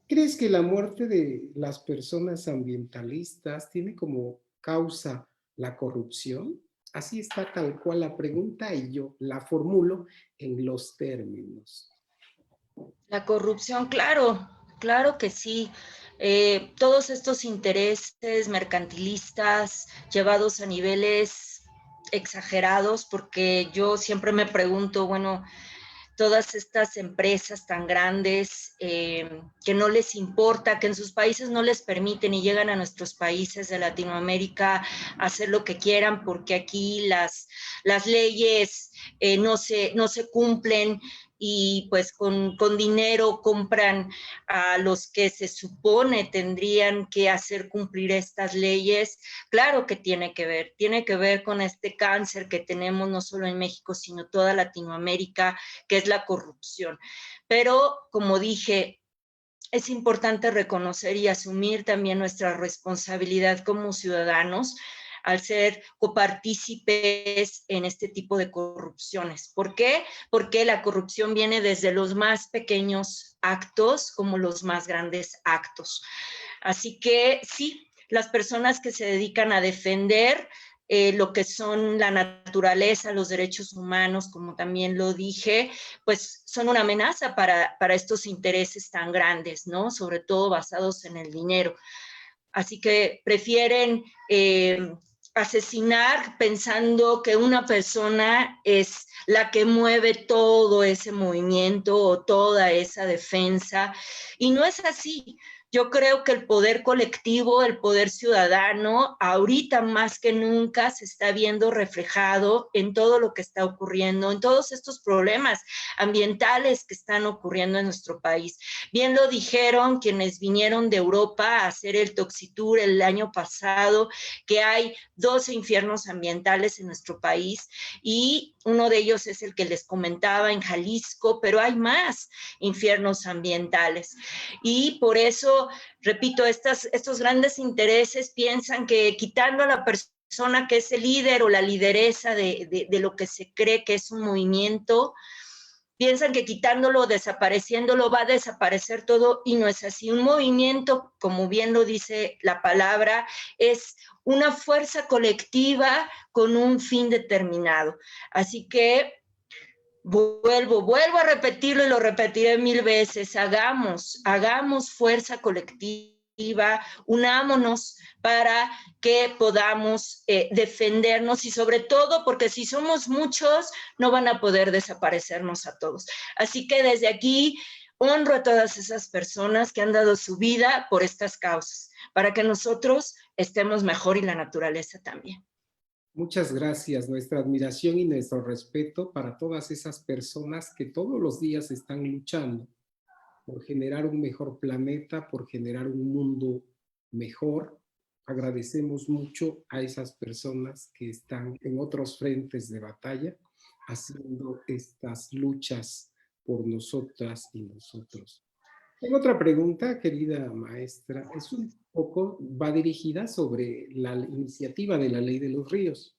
¿crees que la muerte de las personas ambientalistas tiene como causa la corrupción? Así está tal cual la pregunta y yo la formulo en los términos. La corrupción, claro, claro que sí. Todos estos intereses mercantilistas llevados a niveles exagerados, porque yo siempre me pregunto, bueno, todas estas empresas tan grandes que no les importa, que en sus países no les permiten y llegan a nuestros países de Latinoamérica a hacer lo que quieran porque aquí las leyes no se cumplen y pues con dinero compran a los que se supone tendrían que hacer cumplir estas leyes. Claro que tiene que ver con este cáncer que tenemos no solo en México, sino toda Latinoamérica, que es la corrupción. Pero, como dije, es importante reconocer y asumir también nuestra responsabilidad como ciudadanos al ser copartícipes en este tipo de corrupciones. ¿Por qué? Porque la corrupción viene desde los más pequeños actos como los más grandes actos. Así que sí, las personas que se dedican a defender lo que son la naturaleza, los derechos humanos, como también lo dije, pues son una amenaza para estos intereses tan grandes, ¿no? Sobre todo basados en el dinero. Así que prefieren asesinar pensando que una persona es la que mueve todo ese movimiento o toda esa defensa. Y no es así. Yo creo que el poder colectivo, el poder ciudadano, ahorita más que nunca se está viendo reflejado en todo lo que está ocurriendo, en todos estos problemas ambientales que están ocurriendo en nuestro país. Bien lo dijeron quienes vinieron de Europa a hacer el Toxitour el año pasado, que hay 12 infiernos ambientales en nuestro país y uno de ellos es el que les comentaba en Jalisco, pero hay más infiernos ambientales. Y por eso, repito, estos grandes intereses piensan que quitando a la persona que es el líder o la lideresa de lo que se cree que es un movimiento, piensan que quitándolo, desapareciéndolo, va a desaparecer todo y no es así. Un movimiento, como bien lo dice la palabra, es una fuerza colectiva con un fin determinado. Así que vuelvo a repetirlo y lo repetiré 1000 veces, hagamos fuerza colectiva, unámonos para que podamos defendernos y sobre todo porque si somos muchos no van a poder desaparecernos a todos. Así que desde aquí honro a todas esas personas que han dado su vida por estas causas, para que nosotros estemos mejor y la naturaleza también. Muchas gracias. Nuestra admiración y nuestro respeto para todas esas personas que todos los días están luchando por generar un mejor planeta, por generar un mundo mejor. Agradecemos mucho a esas personas que están en otros frentes de batalla haciendo estas luchas por nosotras y nosotros. Tengo otra pregunta, querida maestra. Es un poco, va dirigida sobre la iniciativa de la Ley de los Ríos.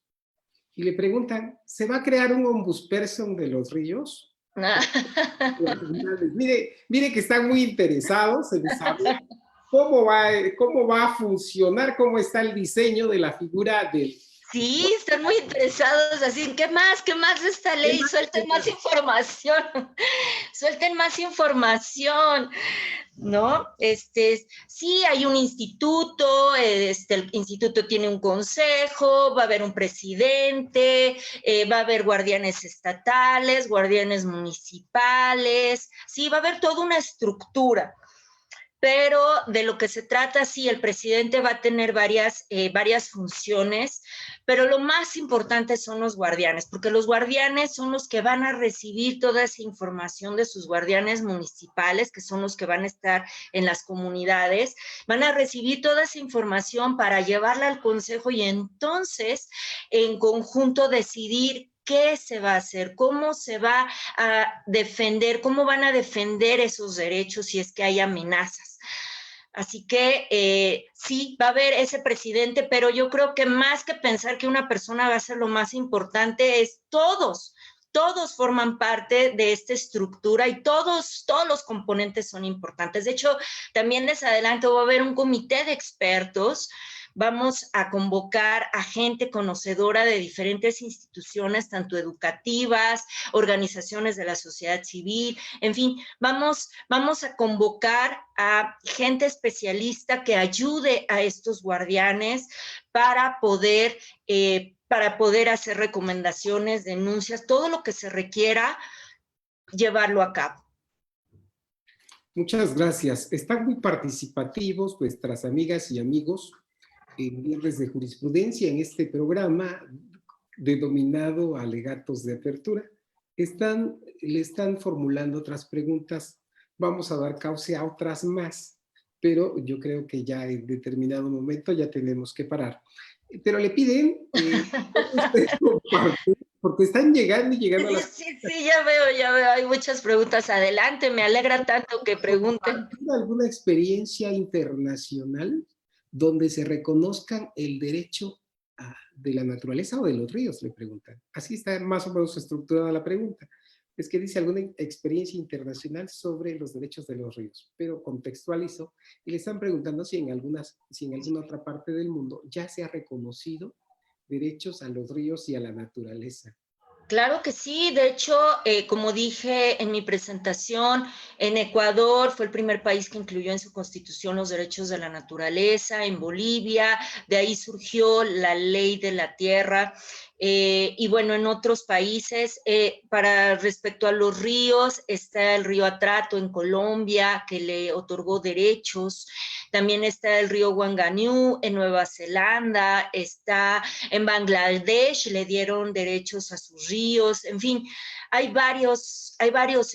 Y le preguntan, ¿se va a crear un ombudsperson de los ríos? Mire que están muy interesados en saber cómo va a funcionar, cómo está el diseño de la figura del... Sí, están muy interesados, así, ¿qué más de esta ley? Suelten más información, suelten más información, ¿no? Sí, hay un instituto, el instituto tiene un consejo, va a haber un presidente, va a haber guardianes estatales, guardianes municipales, sí, va a haber toda una estructura. pero de lo que se trata, sí, el presidente va a tener varias funciones, pero lo más importante son los guardianes, porque los guardianes son los que van a recibir toda esa información de sus guardianes municipales, que son los que van a estar en las comunidades, van a recibir toda esa información para llevarla al consejo y entonces en conjunto decidir qué se va a hacer, cómo se va a defender, cómo van a defender esos derechos si es que hay amenazas. Así que sí, va a haber ese presidente, pero yo creo que más que pensar que una persona va a ser lo más importante es todos forman parte de esta estructura y todos los componentes son importantes. De hecho, también les adelanto, va a haber un comité de expertos. Vamos a convocar a gente conocedora de diferentes instituciones, tanto educativas, organizaciones de la sociedad civil, en fin, vamos a convocar a gente especialista que ayude a estos guardianes para poder hacer recomendaciones, denuncias, todo lo que se requiera, llevarlo a cabo. Muchas gracias. Están muy participativos nuestras amigas y amigos en Viernes de Jurisprudencia en este programa denominado Alegatos de Apertura. Le están formulando otras preguntas. Vamos a dar cauce a otras más, pero yo creo que ya en determinado momento ya tenemos que parar. Pero le piden porque están llegando a las... Sí, ya veo, hay muchas preguntas. Adelante, me alegra tanto que pregunten. ¿Alguna experiencia internacional donde se reconozcan el derecho de la naturaleza o de los ríos? Le preguntan. Así está más o menos estructurada la pregunta. Es que dice alguna experiencia internacional sobre los derechos de los ríos, pero contextualizó y le están preguntando si en alguna otra parte del mundo ya se ha reconocido derechos a los ríos y a la naturaleza. Claro que sí, de hecho, como dije en mi presentación, en Ecuador fue el primer país que incluyó en su constitución los derechos de la naturaleza, en Bolivia, de ahí surgió la ley de la tierra, y bueno, en otros países, respecto a los ríos, está el río Atrato en Colombia, que le otorgó derechos, también está el río Wanganyu en Nueva Zelanda, está en Bangladesh, le dieron derechos a sus ríos, en fin, hay varios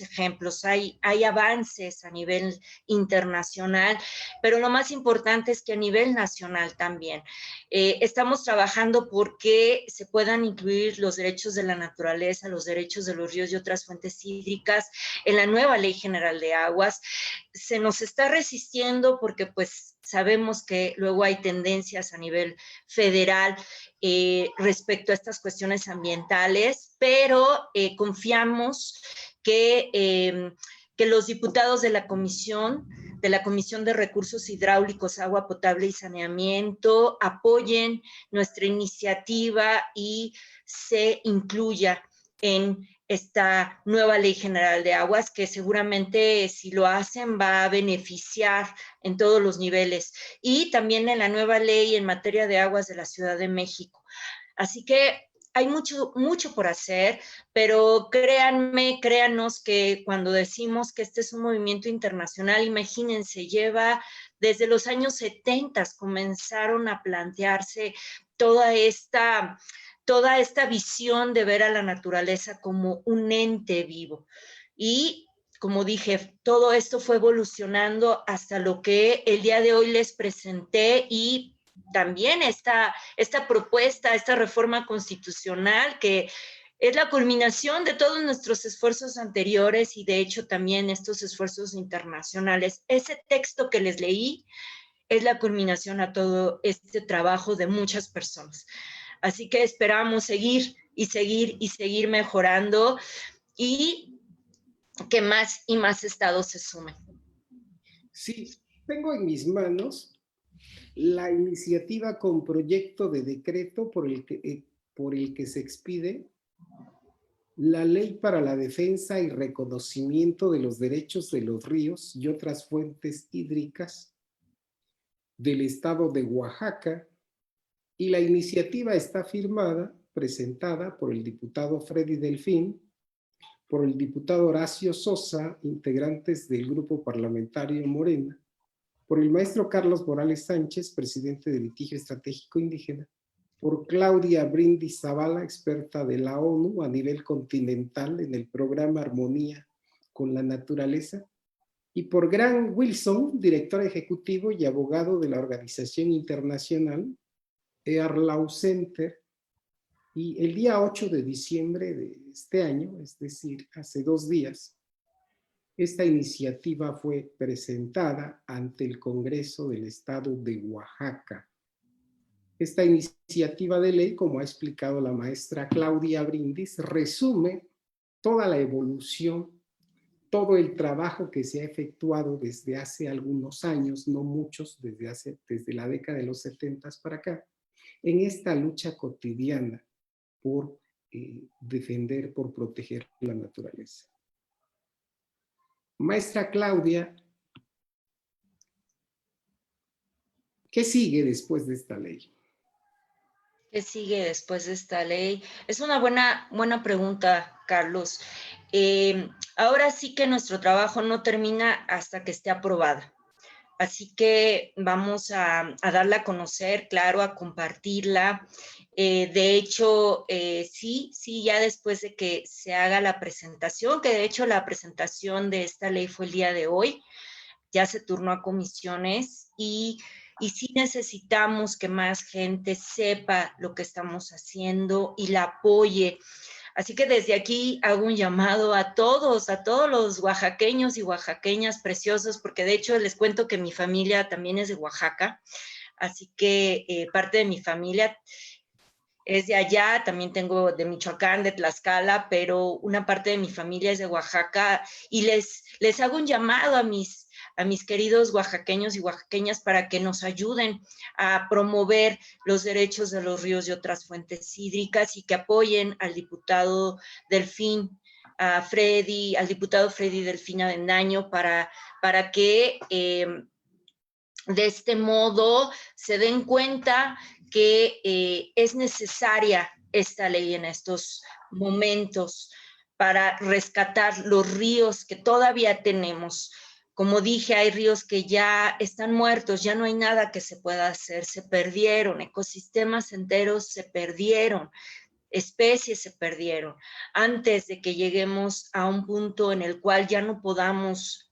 ejemplos, hay avances a nivel internacional, pero lo más importante es que a nivel nacional también. Estamos trabajando porque se puedan incluir los derechos de la naturaleza, los derechos de los ríos y otras fuentes hídricas en la nueva Ley General de Aguas. Se nos está resistiendo porque pues sabemos que luego hay tendencias a nivel federal respecto a estas cuestiones ambientales, pero confiamos que los diputados de la Comisión de Recursos Hidráulicos, Agua Potable y Saneamiento apoyen nuestra iniciativa y se incluya en esta nueva Ley General de Aguas, que seguramente si lo hacen va a beneficiar en todos los niveles, y también en la nueva ley en materia de aguas de la Ciudad de México. Así que hay mucho por hacer, pero créanos que cuando decimos que este es un movimiento internacional, imagínense, lleva desde los años 70 comenzaron a plantearse toda esta visión de ver a la naturaleza como un ente vivo. Y como dije, todo esto fue evolucionando hasta lo que el día de hoy les presenté, y también esta propuesta, esta reforma constitucional que es la culminación de todos nuestros esfuerzos anteriores y de hecho también estos esfuerzos internacionales. Ese texto que les leí es la culminación a todo este trabajo de muchas personas. Así que esperamos seguir mejorando y que más y más estados se sumen. Sí, tengo en mis manos la iniciativa con proyecto de decreto por el que se expide la Ley para la Defensa y Reconocimiento de los Derechos de los Ríos y otras fuentes hídricas del estado de Oaxaca, y la iniciativa está presentada por el diputado Freddy Delfín, por el diputado Horacio Sosa, integrantes del grupo parlamentario Morena, por el maestro Carlos Morales Sánchez, presidente de Litigio Estratégico Indígena, por Claudia Brindis Zavala, experta de la ONU a nivel continental en el programa Armonía con la Naturaleza, y por Grant Wilson, director ejecutivo y abogado de la organización internacional Erlau Center. Y el día 8 de diciembre de este año, es decir, hace 2 días, esta iniciativa fue presentada ante el Congreso del Estado de Oaxaca. Esta iniciativa de ley, como ha explicado la maestra Claudia Brindis, resume toda la evolución, todo el trabajo que se ha efectuado desde hace algunos años, no muchos, desde la década de los 70 para acá, en esta lucha cotidiana por defender, por proteger la naturaleza. Maestra Claudia, ¿qué sigue después de esta ley? ¿Qué sigue después de esta ley? Es una buena pregunta, Carlos. Ahora sí que nuestro trabajo no termina hasta que esté aprobada. Así que vamos a darla a conocer, claro, a compartirla. De hecho, sí, ya después de que se haga la presentación, que de hecho la presentación de esta ley fue el día de hoy, ya se turnó a comisiones y sí necesitamos que más gente sepa lo que estamos haciendo y la apoye. Así que desde aquí hago un llamado a todos los oaxaqueños y oaxaqueñas preciosos, porque de hecho les cuento que mi familia también es de Oaxaca, así que parte de mi familia es de allá, también tengo de Michoacán, de Tlaxcala, pero una parte de mi familia es de Oaxaca y les hago un llamado a mis queridos oaxaqueños y oaxaqueñas para que nos ayuden a promover los derechos de los ríos y otras fuentes hídricas y que apoyen al diputado Delfín, al diputado Freddy Delfín Avendaño para que de este modo se den cuenta que es necesaria esta ley en estos momentos para rescatar los ríos que todavía tenemos. Como dije, hay ríos que ya están muertos, ya no hay nada que se pueda hacer, se perdieron, ecosistemas enteros se perdieron, especies se perdieron. Antes de que lleguemos a un punto en el cual ya no podamos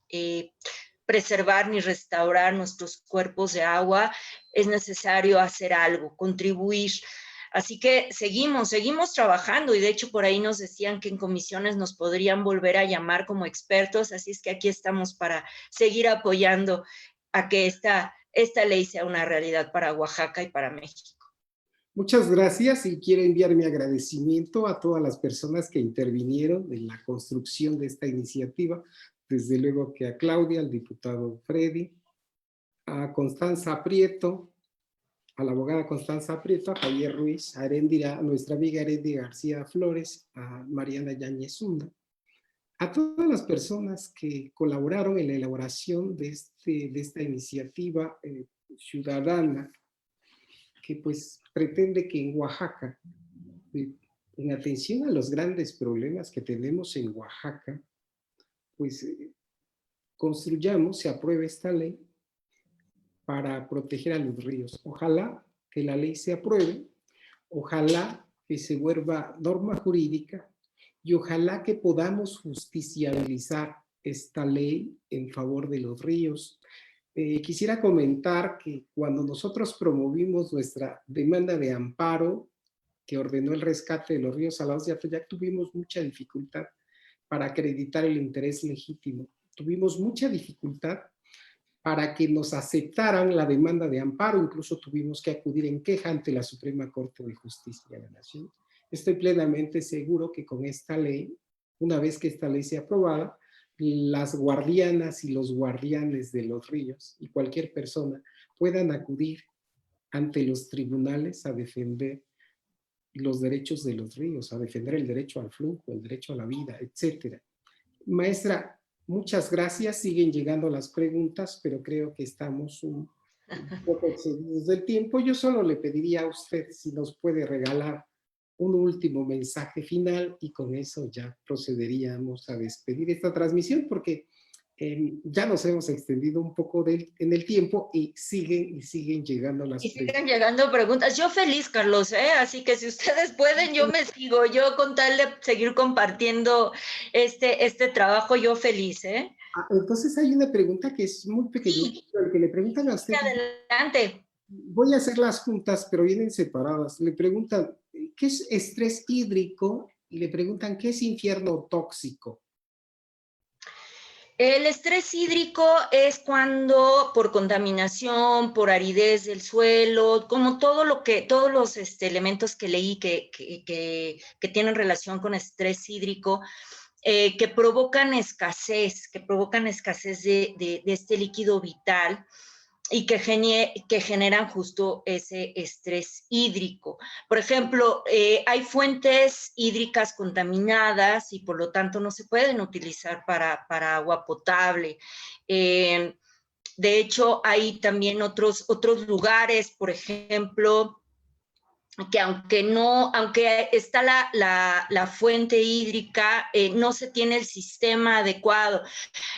preservar ni restaurar nuestros cuerpos de agua, es necesario hacer algo, contribuir. Así que seguimos trabajando y de hecho por ahí nos decían que en comisiones nos podrían volver a llamar como expertos, así es que aquí estamos para seguir apoyando a que esta ley sea una realidad para Oaxaca y para México. Muchas gracias y quiero enviar mi agradecimiento a todas las personas que intervinieron en la construcción de esta iniciativa, desde luego que a Claudia, al diputado Freddy, a Constanza Prieto, a la abogada Constanza Prieto, a Javier Ruiz, a nuestra amiga Herendi García Flores, a Mariana Yáñez Zunda, a todas las personas que colaboraron en la elaboración de esta iniciativa ciudadana que pues pretende que en Oaxaca, en atención a los grandes problemas que tenemos en Oaxaca, pues construyamos, se apruebe esta ley para proteger a los ríos. Ojalá que la ley se apruebe, ojalá que se vuelva norma jurídica y ojalá que podamos justiciabilizar esta ley en favor de los ríos. Quisiera comentar que cuando nosotros promovimos nuestra demanda de amparo que ordenó el rescate de los ríos salados de Atoyac, tuvimos mucha dificultad para acreditar el interés legítimo. Tuvimos mucha dificultad para que nos aceptaran la demanda de amparo, incluso tuvimos que acudir en queja ante la Suprema Corte de Justicia de la Nación. Estoy plenamente seguro que con esta ley, una vez que esta ley sea aprobada, las guardianas y los guardianes de los ríos y cualquier persona puedan acudir ante los tribunales a defender los derechos de los ríos, a defender el derecho al flujo, el derecho a la vida, etc. Maestra, muchas gracias. Siguen llegando las preguntas, pero creo que estamos un poco excedidos del tiempo. Yo solo le pediría a usted si nos puede regalar un último mensaje final y con eso ya procederíamos a despedir esta transmisión porque Ya nos hemos extendido un poco en el tiempo y siguen llegando las Y preguntas. siguen llegando preguntas. Yo feliz, Carlos, ¿eh? Así que si ustedes pueden, yo me sigo. Yo con tal de seguir compartiendo este trabajo, yo feliz, ¿eh? Entonces hay una pregunta que es muy pequeñita, Sí, pero el que le preguntan a sí, usted, adelante. voy a hacerlas juntas, pero vienen separadas. Le preguntan, ¿qué es estrés hídrico? Y le preguntan, ¿qué es infierno tóxico? El estrés hídrico es cuando por contaminación, por aridez del suelo, como todos los elementos que leí que tienen relación con estrés hídrico, que provocan escasez, de este líquido vital y que generan justo ese estrés hídrico. Por ejemplo, hay fuentes hídricas contaminadas y por lo tanto no se pueden utilizar para agua potable. De hecho, hay también otros lugares, por ejemplo, que aunque está la fuente hídrica, no se tiene el sistema adecuado.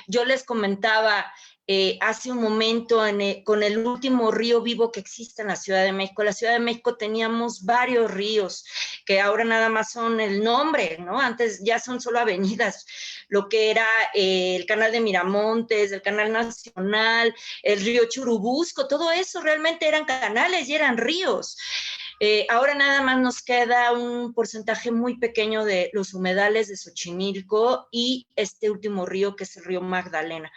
Yo les comentaba hace un momento con el último río vivo que existe en la Ciudad de México. La Ciudad de México teníamos varios ríos que ahora nada más son el nombre, ¿no? Antes ya son solo avenidas, lo que era el canal de Miramontes, el canal nacional, el río Churubusco, todo eso realmente eran canales y eran ríos. Ahora nada más nos queda un porcentaje muy pequeño de los humedales de Xochimilco y este último río que es el río Magdalena.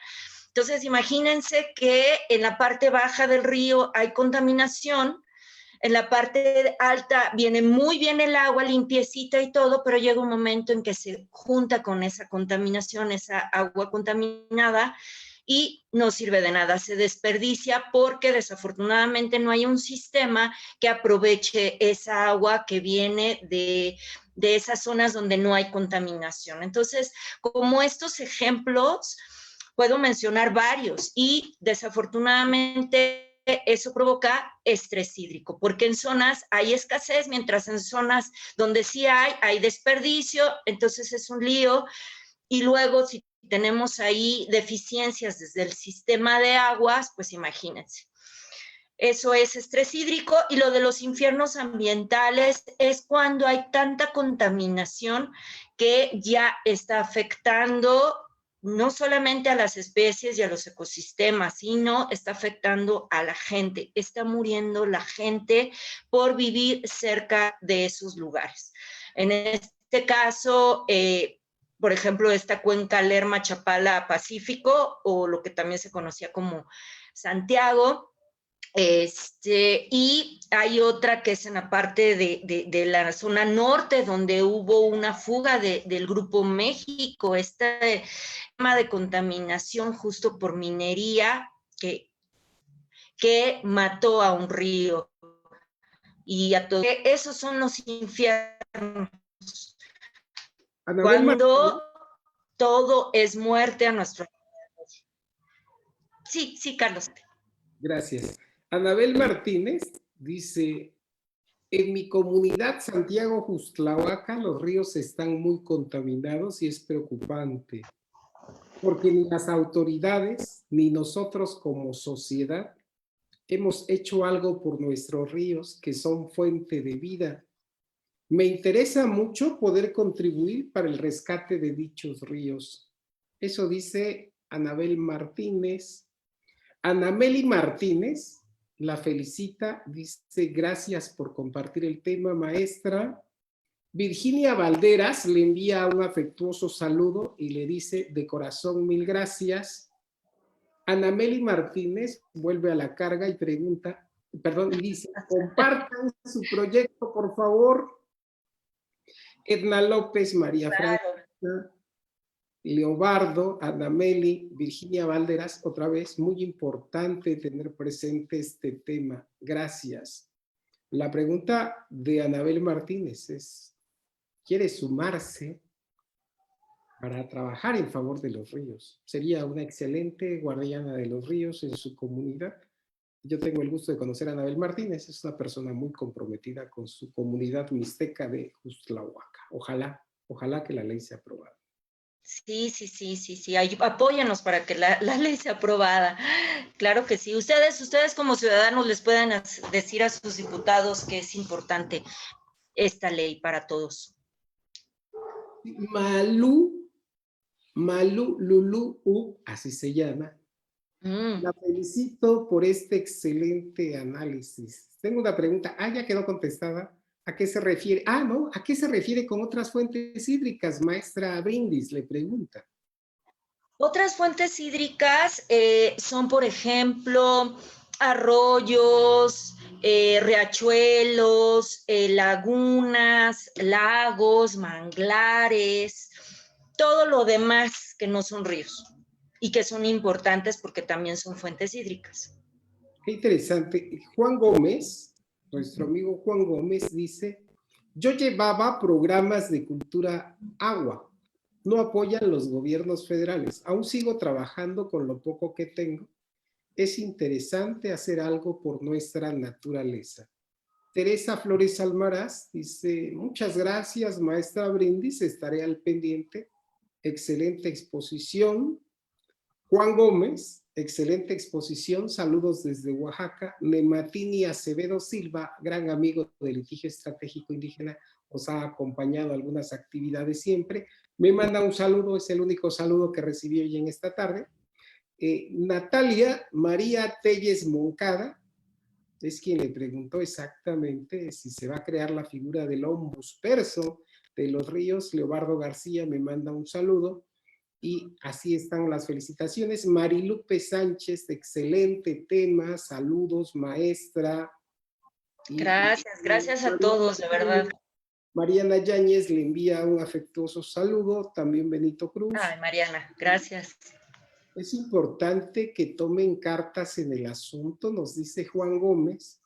Entonces, imagínense que en la parte baja del río hay contaminación, en la parte alta viene muy bien el agua, limpiecita y todo, pero llega un momento en que se junta con esa contaminación, esa agua contaminada, y no sirve de nada, se desperdicia porque desafortunadamente no hay un sistema que aproveche esa agua que viene de esas zonas donde no hay contaminación. Entonces, como estos ejemplos, puedo mencionar varios y desafortunadamente eso provoca estrés hídrico, porque en zonas hay escasez, mientras en zonas donde sí hay desperdicio, entonces es un lío. Y luego si tenemos ahí deficiencias desde el sistema de aguas, pues imagínense. Eso es estrés hídrico. Y lo de los infiernos ambientales es cuando hay tanta contaminación que ya está afectando no solamente a las especies y a los ecosistemas, sino está afectando a la gente. Está muriendo la gente por vivir cerca de esos lugares. En este caso, por ejemplo, esta cuenca Lerma-Chapala-Pacífico, o lo que también se conocía como Santiago. Y hay otra que es en la parte de la zona norte, donde hubo una fuga del Grupo México, este tema de contaminación justo por minería que mató a un río. Y a todo. Esos son los infiernos. Anabel Cuando Martínez, todo es muerte a nuestro. Sí, sí, Carlos. gracias. Anabel Martínez dice, en mi comunidad Santiago Justlahuaca los ríos están muy contaminados y es preocupante, porque ni las autoridades ni nosotros como sociedad hemos hecho algo por nuestros ríos que son fuente de vida. Me interesa mucho poder contribuir para el rescate de dichos ríos. Eso dice Anabel Martínez. Anameli Martínez la felicita, dice gracias por compartir el tema, maestra. Virginia Valderas le envía un afectuoso saludo y le dice de corazón mil gracias. Anameli Martínez vuelve a la carga y pregunta, perdón, y dice, compartan su proyecto, por favor. Edna López, María Claro. Francisca, Leobardo, Anameli, Virginia Valderas, otra vez, muy importante tener presente este tema. Gracias. La pregunta de Anabel Martínez es, ¿quiere sumarse para trabajar en favor de los ríos? Sería una excelente guardiana de los ríos en su comunidad. Yo tengo el gusto de conocer a Anabel Martínez, es una persona muy comprometida con su comunidad mixteca de Justlahuaca. Ojalá que la ley sea aprobada. Sí. Apóyanos para que la ley sea aprobada. Claro que sí. Ustedes como ciudadanos les pueden decir a sus diputados que es importante esta ley para todos. Lulu, así se llama. La felicito por este excelente análisis. Tengo una pregunta. Ya quedó contestada. ¿A qué se refiere? No. ¿A qué se refiere con otras fuentes hídricas, maestra Brindis? Le pregunta. Otras fuentes hídricas son, por ejemplo, arroyos, riachuelos, lagunas, lagos, manglares, todo lo demás que no son ríos y que son importantes porque también son fuentes hídricas. Qué interesante. Juan Gómez, nuestro amigo Juan Gómez, dice: yo llevaba programas de cultura agua. No apoyan los gobiernos federales. Aún sigo trabajando con lo poco que tengo. Es interesante hacer algo por nuestra naturaleza. Teresa Flores Almaraz dice: muchas gracias, maestra Brindis, estaré al pendiente. Excelente exposición. Juan Gómez, excelente exposición, saludos desde Oaxaca. Nematini Acevedo Silva, gran amigo del litigio estratégico indígena, nos ha acompañado a algunas actividades siempre. Me manda un saludo, es el único saludo que recibí hoy en esta tarde. Natalia María Telles Moncada es quien le preguntó exactamente si se va a crear la figura del ombudsperso de los ríos. Leobardo García me manda un saludo. Y así están las felicitaciones. Marilupe Sánchez, excelente tema, saludos, maestra. Gracias a todos, de verdad. Mariana Yáñez le envía un afectuoso saludo, también Benito Cruz. Ay, Mariana, gracias. Es importante que tomen cartas en el asunto, nos dice Juan Gómez.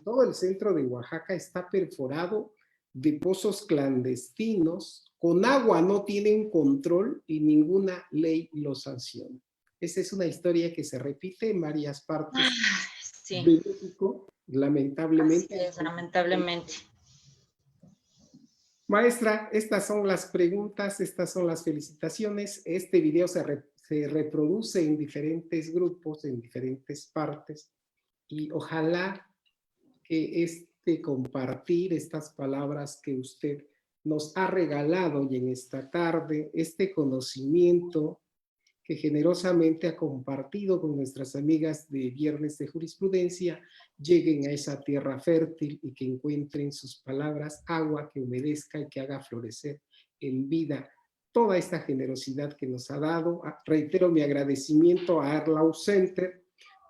Todo el centro de Oaxaca está perforado de pozos clandestinos, con agua no tienen control y ninguna ley lo sanciona. Esa es una historia que se repite en varias partes de México, lamentablemente. Así es, lamentablemente. Maestra, estas son las preguntas, estas son las felicitaciones. Este video se reproduce en diferentes grupos, en diferentes partes, y ojalá que compartir estas palabras que usted nos ha regalado hoy en esta tarde, este conocimiento que generosamente ha compartido con nuestras amigas de Viernes de Jurisprudencia, lleguen a esa tierra fértil y que encuentren sus palabras agua que humedezca y que haga florecer en vida toda esta generosidad que nos ha dado. Reitero mi agradecimiento a Arlau Center,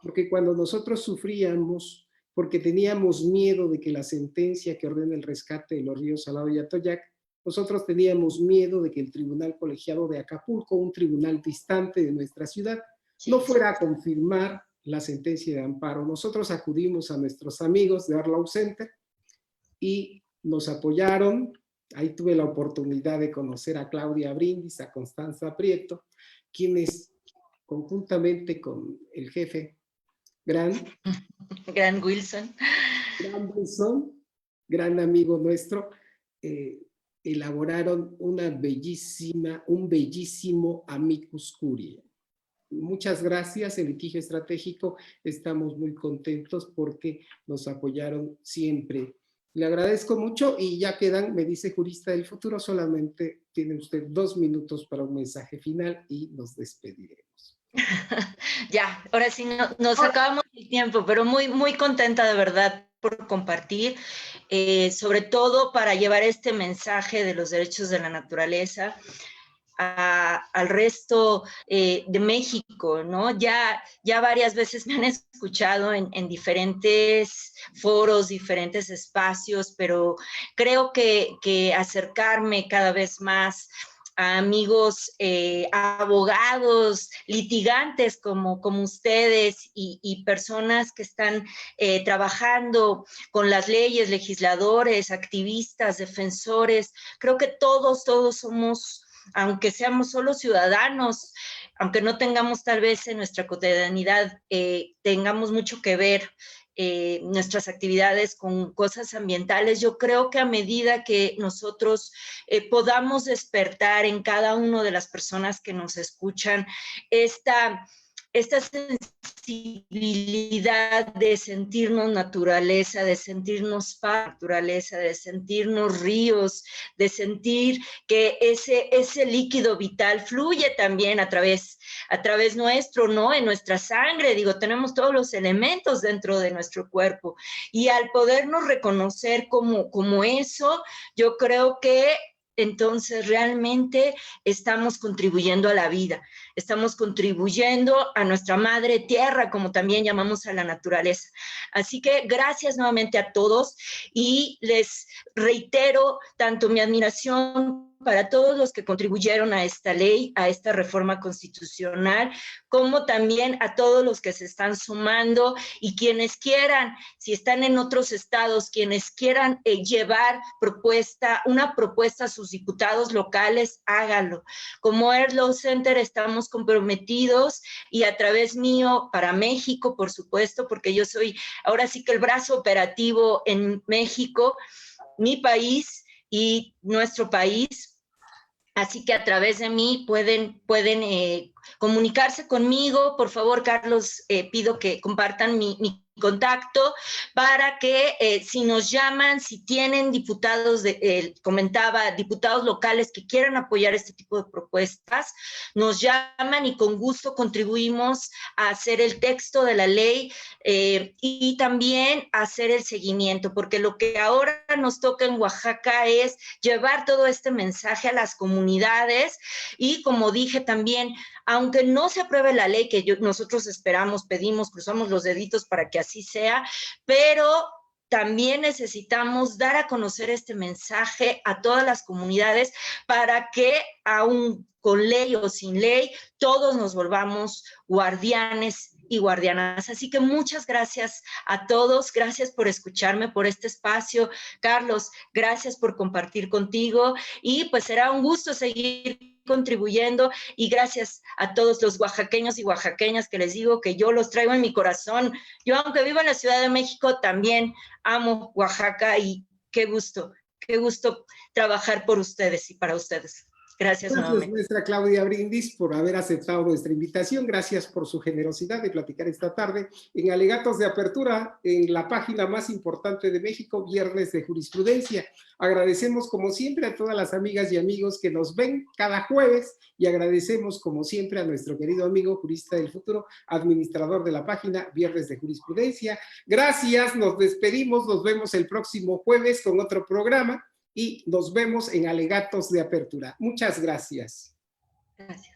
porque cuando nosotros sufríamos, porque teníamos miedo de que la sentencia que ordena el rescate de los ríos Salado y Atoyac, nosotros teníamos miedo de que el Tribunal Colegiado de Acapulco, un tribunal distante de nuestra ciudad, no fuera a confirmar la sentencia de amparo. Nosotros acudimos a nuestros amigos de Arlau Center y nos apoyaron. Ahí tuve la oportunidad de conocer a Claudia Brindis, a Constanza Prieto, quienes conjuntamente con el jefe Gran Wilson, gran amigo nuestro, elaboraron un bellísimo amicus curiae. Muchas gracias, el litigio estratégico, estamos muy contentos porque nos apoyaron siempre. Le agradezco mucho y ya quedan, me dice Jurista del Futuro, solamente tiene usted 2 minutos para un mensaje final y nos despediremos. Ya, ahora sí nos acabamos el tiempo, pero muy, muy contenta de verdad por compartir, sobre todo para llevar este mensaje de los derechos de la naturaleza al resto de México, ¿no? Ya varias veces me han escuchado en diferentes foros, diferentes espacios, pero creo que acercarme cada vez más a amigos abogados, litigantes como ustedes y personas que están trabajando con las leyes, legisladores, activistas, defensores. Creo que todos somos, aunque seamos solo ciudadanos, aunque no tengamos tal vez en nuestra cotidianidad, tengamos mucho que ver nuestras actividades con cosas ambientales. Yo creo que a medida que nosotros podamos despertar en cada una de las personas que nos escuchan esta sensibilidad de sentirnos naturaleza, de sentirnos naturaleza, de sentirnos ríos, de sentir que ese líquido vital fluye también a través nuestro, ¿no? En nuestra sangre, digo, tenemos todos los elementos dentro de nuestro cuerpo. Y al podernos reconocer como eso, yo creo que entonces realmente estamos contribuyendo a la vida, estamos contribuyendo a nuestra madre tierra, como también llamamos a la naturaleza. Así que gracias nuevamente a todos y les reitero tanto mi admiración para todos los que contribuyeron a esta ley, a esta reforma constitucional, como también a todos los que se están sumando y quienes quieran, si están en otros estados, quienes quieran llevar una propuesta a sus diputados locales, háganlo. Como Earth Law Center estamos comprometidos y a través mío para México, por supuesto, porque yo soy ahora sí que el brazo operativo en México, mi país y nuestro país. Así que a través de mí pueden comunicarse conmigo. Por favor, Carlos, pido que compartan mi contacto para que si nos llaman, si tienen diputados, comentaba, diputados locales que quieran apoyar este tipo de propuestas, nos llaman y con gusto contribuimos a hacer el texto de la ley y también a hacer el seguimiento, porque lo que ahora nos toca en Oaxaca es llevar todo este mensaje a las comunidades y, como dije también, aunque no se apruebe la ley que nosotros esperamos, pedimos, cruzamos los deditos para que así sea, pero también necesitamos dar a conocer este mensaje a todas las comunidades para que, aún con ley o sin ley, todos nos volvamos guardianes y guardianas. Así que muchas gracias a todos, gracias por escucharme, por este espacio. Carlos, gracias por compartir contigo y pues será un gusto seguir contribuyendo y gracias a todos los oaxaqueños y oaxaqueñas que les digo que yo los traigo en mi corazón. Yo, aunque vivo en la Ciudad de México, también amo Oaxaca y qué gusto trabajar por ustedes y para ustedes. Gracias nuevamente. Maestra Claudia Brindis, por haber aceptado nuestra invitación. Gracias por su generosidad de platicar esta tarde en Alegatos de Apertura, en la página más importante de México, Viernes de Jurisprudencia. Agradecemos, como siempre, a todas las amigas y amigos que nos ven cada jueves y agradecemos, como siempre, a nuestro querido amigo jurista del futuro, administrador de la página Viernes de Jurisprudencia. Gracias, nos despedimos, nos vemos el próximo jueves con otro programa. Y nos vemos en Alegatos de Apertura. Muchas gracias. Gracias.